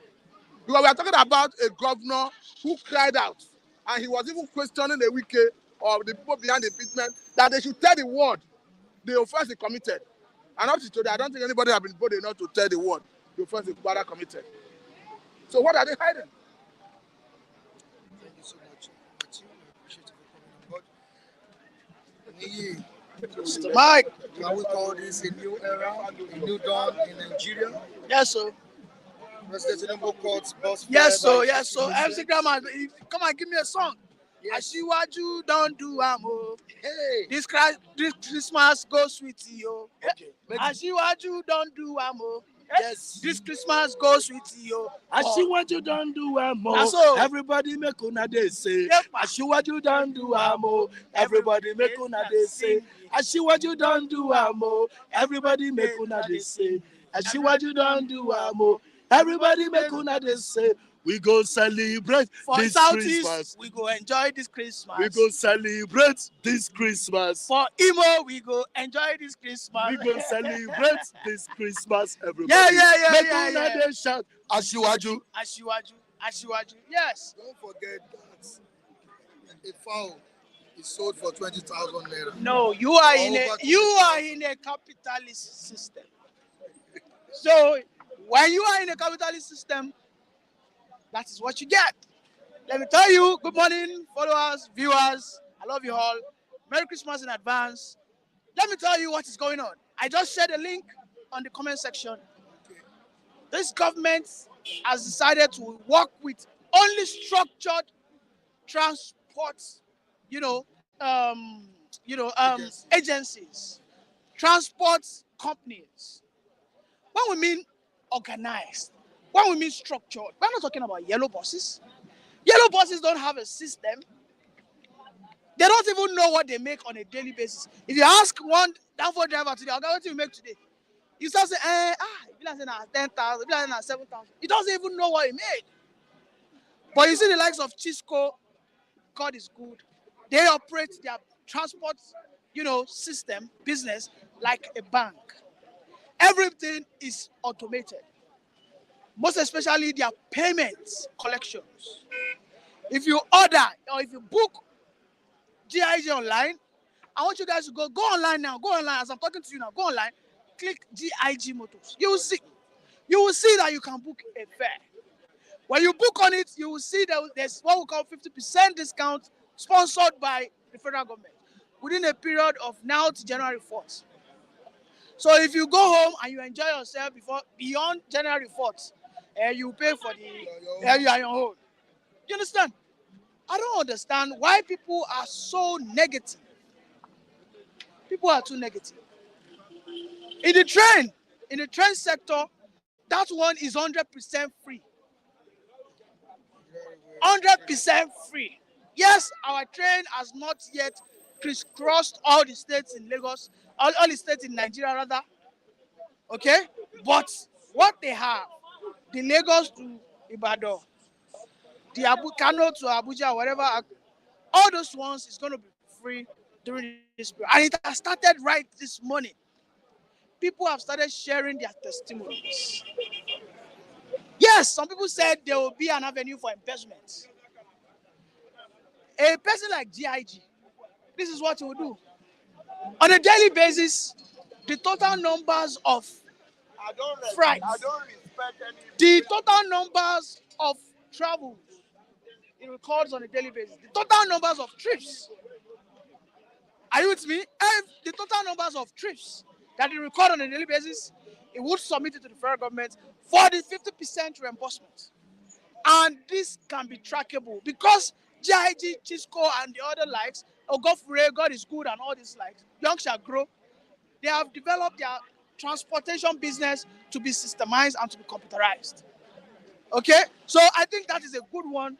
Because we are talking about a governor who cried out, and he was even questioning the Wike or the people behind the impeachment that they should tell the world the offense he committed. And up to today, I don't think anybody has been bold enough to tell the world the offense the Fubara committed. So what are they hiding? Thank you so much. I appreciate you for coming on board. Mr. Mike, can we call this a new era, a new dawn in Nigeria? Yes, sir. President Tinubu courts boss. Yes, sir. Yes, sir. MC Grandma, come on, give me a song. Yes. Ashiwaju don't do amo. Hey. This Christmas go sweetie yo. Okay. Ashiwaju don't do amo. Yes. This Christmas go sweetie yo. I see what you don't do, amo. That's all. Everybody make una dey say. Yep. I see what you don't do, amo. Everybody make una dey say. I see what you don't do, amo. Everybody make una dey say. I see what you don't do, amo. Everybody make una dey say. We go celebrate For this Southeast, Christmas. we go enjoy this Christmas. We go celebrate this Christmas. For Imo, we go enjoy this Christmas. We go celebrate this Christmas, everybody. Yeah. Make una dey shout, Ashiwaju. Ashiwaju. Asiwaju. Yes. Don't forget that a fowl is sold for 20,000 naira. No, you are Or in a over you 20,000. are in a capitalist system. So when you are in a capitalist system, that is what you get. Let me tell you, good morning, followers, viewers. I love you all. Merry Christmas in advance. Let me tell you what is going on. I just shared a link on the comment section. This government has decided to work with only structured transport, you know, um, agencies, transport companies. When we mean organized, when we mean structured, we're not talking about yellow buses. Yellow buses don't have a system. They don't even know what they make on a daily basis. If you ask one downfall driver today, okay, what do you make today? You start saying, if you like 10,000, if you like 7,000. He doesn't even know what he made. But you see the likes of Chisco, God is good. They operate their transport, system, business like a bank. Everything is automated. Most especially their payments, collections. If you order or if you book GIG online, I want you guys to go online now. Go online as I'm talking to you now. Go online, click GIG Motors. You will see that you can book a fare. When you book on it, you will see that there's what we call 50% discount sponsored by the federal government within a period of now to January 4th. So if you go home and you enjoy yourself beyond January 4th, you pay for you are your own. You understand? I don't understand why people are so negative. People are too negative. In the train sector, that one is 100% free. 100% free. Yes, our train has not yet crisscrossed all the states in Lagos, all the states in Nigeria rather. Okay? But what they have, the Lagos to Ibadan, the Kano to Abuja, whatever, all those ones is going to be free during this period. And it has started right this morning. People have started sharing their testimonies. Yes, some people said there will be an avenue for embezzlement. A person like GIG, this is what he will do. On a daily basis, the total numbers of flights, the total numbers of travels, it records on a daily basis. The total numbers of trips. Are you with me? And the total numbers of trips that it records on a daily basis, it would submit it to the federal government for the 50% reimbursement. And this can be trackable because GIG, Chisco, and the other likes, Ogofure, God is good, and all these likes, Young shall grow. They have developed their transportation business to be systemized and to be computerized. Okay? So I think that is a good one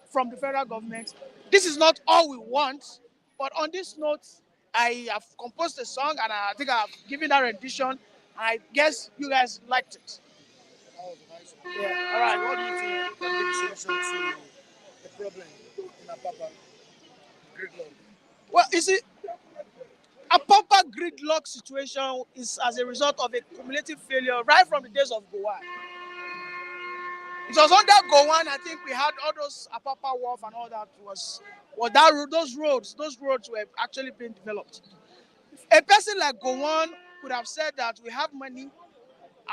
from the federal government. This is not all we want, but on this note, I have composed a song and I think I have given that rendition. And I guess you guys liked it. Yeah. All right. What do you think can be the solution to the problem in Apapa? Gridlock. Well, you see, a proper gridlock situation is as a result of a cumulative failure right from the days of Gowan. It was under Gowan, I think we had all those Apapa Wharf and all that was that road, those roads were actually being developed. A person like Gowan could have said that we have money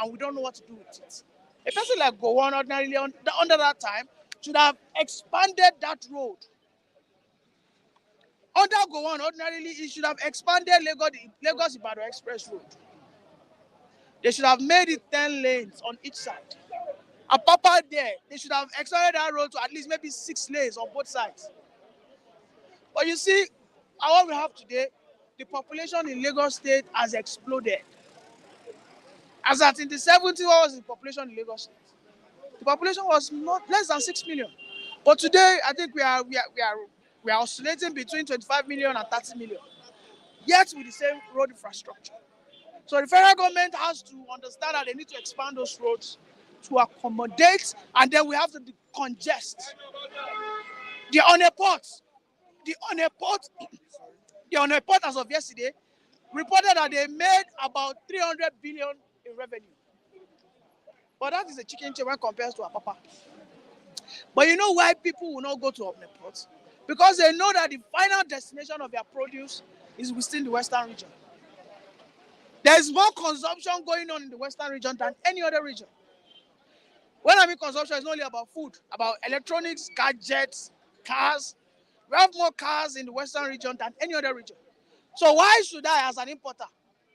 and we don't know what to do with it. A person like Gowan ordinarily under that time should have expanded that road. Under Gowan, ordinarily, it should have expanded Lagos-Ibadan Express Road. They should have made it 10 lanes on each side. Apapa there, they should have expanded that road to at least maybe 6 lanes on both sides. But you see, what we have today, the population in Lagos State has exploded. As at in the 70s, what was the population in Lagos State? The population was not less than 6 million. But today, I think we are oscillating between 25 million and 30 million. Yet with the same road infrastructure. So the federal government has to understand that they need to expand those roads to accommodate, and then we have to decongest. The Onne Port as of yesterday reported that they made about 300 billion in revenue. But that is a chicken chain when compared to Apapa. But you know why people will not go to Omniport? Because they know that the final destination of their produce is within the Western region. There's more consumption going on in the Western region than any other region. When I mean consumption, it's not only about food, about electronics, gadgets, cars. We have more cars in the Western region than any other region. So why should I, as an importer,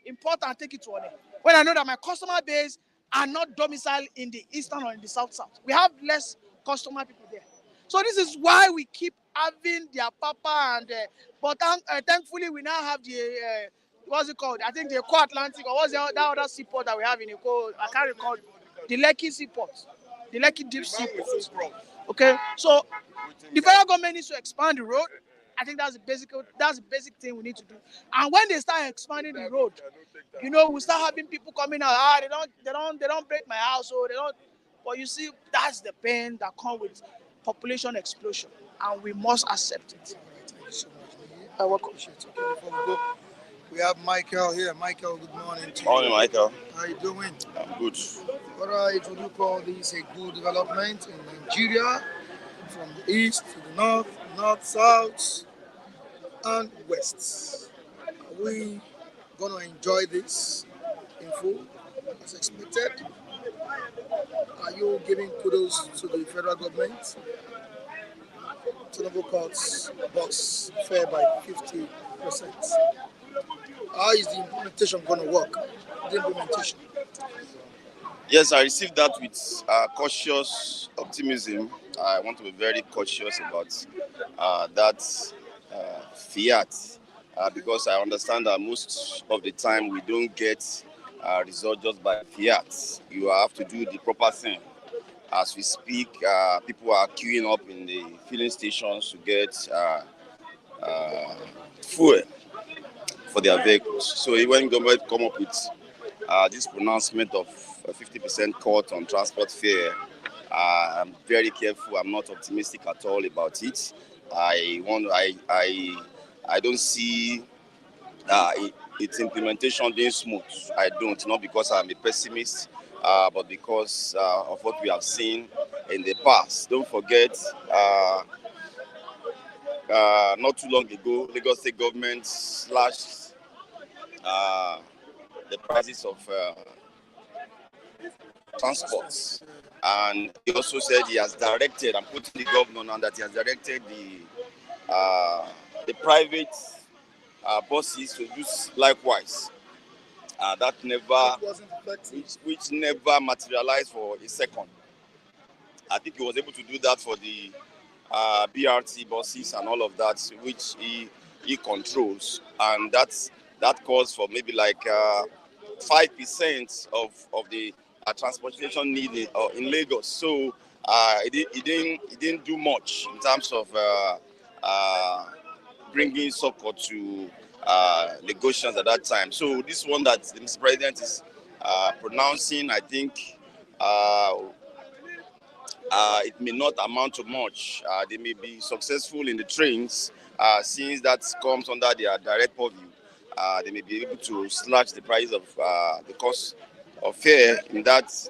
import and take it to One when I know that my customer base are not domiciled in the eastern or in the south? We have less customer people there. So this is why we keep having their papa and but thankfully we now have the what's it called? I think the Eco Atlantic, or what's that other seaport that we have in Eco? I can't recall. The Lekki seaport, the Lekki deep seaport. Okay, so the federal government needs to expand the road. I think that's the basic thing we need to do. And when they start expanding the road, you know, we start having people coming out. They don't break my house, or they don't. But you see, that's the pain that comes with population explosion, and we must accept it. Thank you so much. I welcome. Okay, before we go, we have Michael here. Michael, good morning to you. Morning, Michael. How you doing? I'm good. All right, would you call this a good development in Nigeria, from the east to the north, south, and west? Are we going to enjoy this in full as expected? Are you giving kudos to the federal government? Tinubu cuts bus fare by 50%. How is the implementation going to work? The implementation. Yes, I received that with cautious optimism. I want to be very cautious about that fiat because I understand that most of the time we don't get result just by fiat. You have to do the proper thing. As we speak, people are queuing up in the filling stations to get fuel for their vehicles. So when government come up with this pronouncement of a 50% cut on transport fare, I'm very careful. I'm not optimistic at all about it. I don't see its implementation being smooth. I don't, not because I'm a pessimist, but because of what we have seen in the past. Don't forget, not too long ago, Lagos State government slashed the prices of transports. And he also said he has directed, I'm putting the governor on that he has directed the private buses to do likewise. That never, which never materialized for a second. I think he was able to do that for the BRT buses and all of that, which he controls, and that calls for maybe like 5% of the transportation needed in Lagos. So it didn't do much in terms of bringing support to negotiations at that time. So this one that the Mr. President is pronouncing, I think it may not amount to much. They may be successful in the trains, since that comes under their direct purview. They may be able to slash the price of the cost of fare in that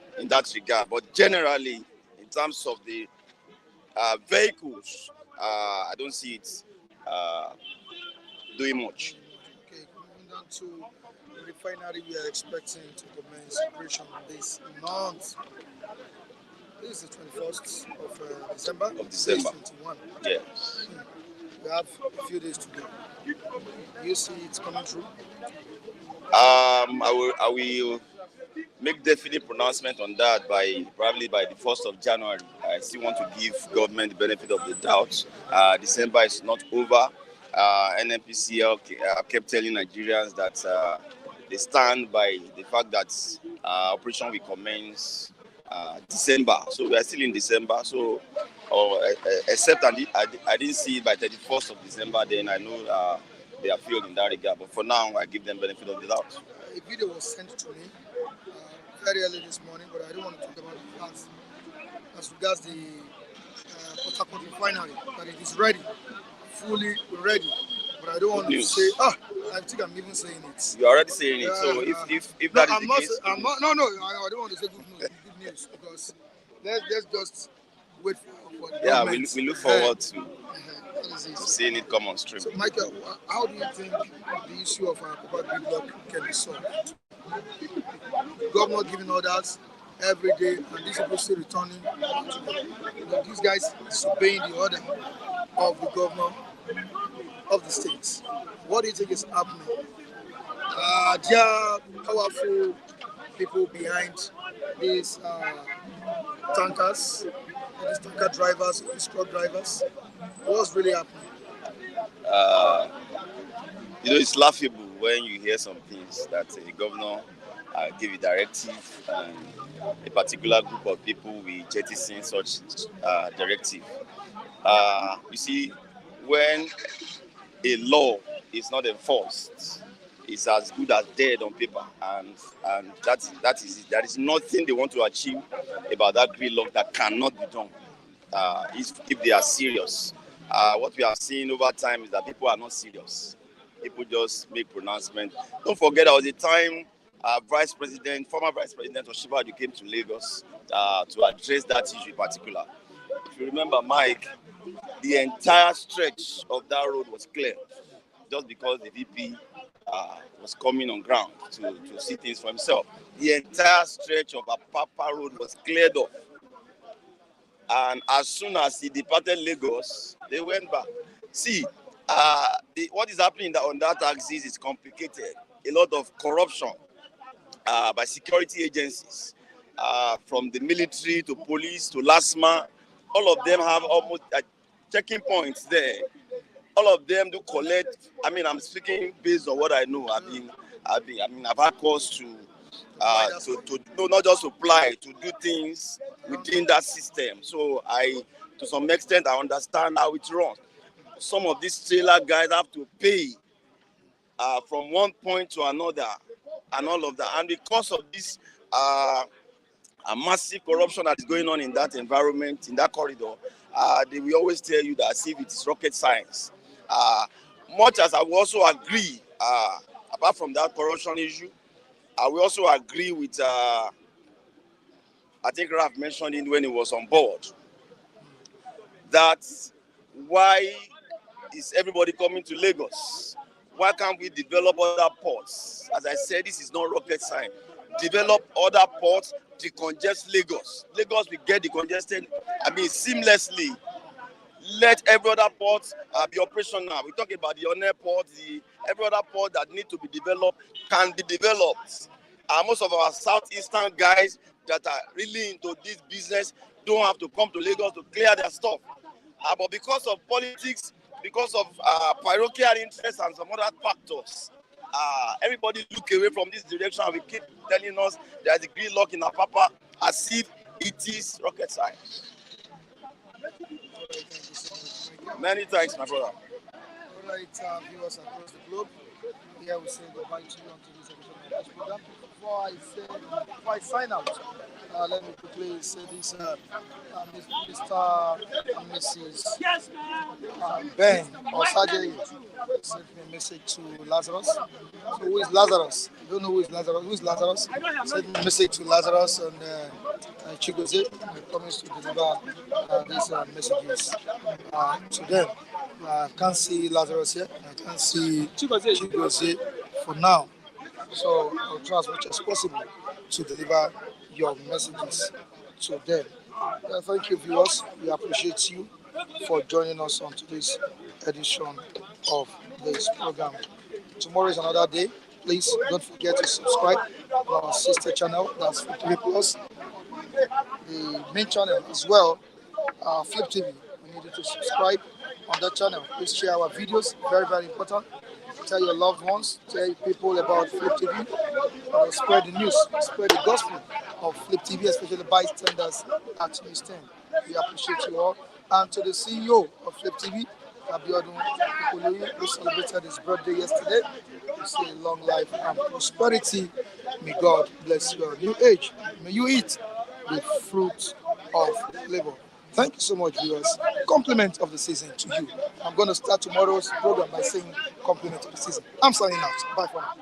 regard. But generally, in terms of the vehicles, I don't see it doing much. Okay, moving on to the refinery, we are expecting to commence operation this month. This is the 21st of December. Of December. 2021. Yes. We have a few days to go. You see it's coming through? I will make definite pronouncement on that probably by the 1st of January. I still want to give government the benefit of the doubt. December is not over. NNPCL kept telling Nigerians that they stand by the fact that operation will commence December. So we are still in December. So except I didn't see it by 31st of December, then I know they are failed in that regard. But for now, I give them benefit of the doubt. A video was sent to me very early this morning, but I don't want to talk about the past. As regards the Port Harcourt refinery, that it is ready, fully ready. But I don't want to say, I think I'm even saying it. You're already saying it. So if that is the case, I don't want to say good news because let's just wait for the Yeah, government. we look forward to That is it. seeing it come on stream. So, Michael, how do you think the issue of our Papa gridlock can be solved? Governor giving orders every day, and these people still returning. These guys disobeying the order of the governor of the state. What do you think is happening? There are powerful people behind these tankers, these tanker drivers, these truck drivers. What's really happening? Uh, it's laughable when you hear some things that a governor give a directive and a particular group of people will jettison such directive. You see, when a law is not enforced, it's as good as dead on paper, and that is it. There is nothing they want to achieve about that gridlock that cannot be done if they are serious. What we have seen over time is that people are not serious. People just make pronouncements. Don't forget, there was a time former Vice President Oshibaju came to Lagos to address that issue in particular. If you remember, Mike, the entire stretch of that road was cleared just because the VP was coming on ground to see things for himself. The entire stretch of Apapa Road was cleared off. And as soon as he departed Lagos, they went back. See, what is happening on that axis is complicated. A lot of corruption by security agencies, from the military to police to LASMA. All of them have almost checking points there. All of them do collect. I mean, I'm speaking based on what I know. I've had calls to not just apply, to do things within that system. So to some extent, I understand how it runs. Some of these trailer guys have to pay from one point to another, and all of that. And because of this a massive corruption that is going on in that environment, in that corridor, they will always tell you that as if it is rocket science. Much as I will also agree, apart from that corruption issue, I will also agree with, I think Ralph mentioned it when he was on board, that why is everybody coming to Lagos? Why can't we develop other ports? As I said, this is not rocket science. Develop other ports, decongest Lagos. Lagos will get decongested, seamlessly. Let every other port be operational. We talk about the Onne port, every other port that need to be developed can be developed. Most of our southeastern guys that are really into this business don't have to come to Lagos to clear their stuff. But because of politics, because of parochial interests and some other factors, everybody look away from this direction, and we keep telling us there's a gridlock in Apapa as if it is rocket science. Many thanks, my brother. All right, viewers across the globe, here we say goodbye to you on today's edition of this program. Before I sign out, let me quickly say this, Mr. and Mrs. Ben or Sajay sent me a message to Lazarus. So who is Lazarus? You don't know who is Lazarus? Who is Lazarus? Sent me a message to Lazarus and Chigoze. I promised to deliver these messages to them. I can't see Lazarus here. I can't see Chigoze for now. So I'll try as much as possible to deliver your messages to them. Thank you, viewers. We appreciate you for joining us on today's edition of this program. Tomorrow is another day. Please don't forget to subscribe to our sister channel, that's Flip TV Plus. The main channel as well, Flip TV. We need you to subscribe on that channel. Please share our videos, very, very important. Tell your loved ones, tell people about Flip TV. Spread the news, spread the gospel of Flip TV, especially bystanders at News 10. We appreciate you all. And to the CEO of Flip TV, Abiodun Ikoloyi, who celebrated his birthday yesterday, we say long life and prosperity. May God bless your new age. May you eat the fruit of labor. Thank you so much, viewers. Compliment of the season to you. I'm going to start tomorrow's program by saying compliment of the season. I'm signing out. Bye for now.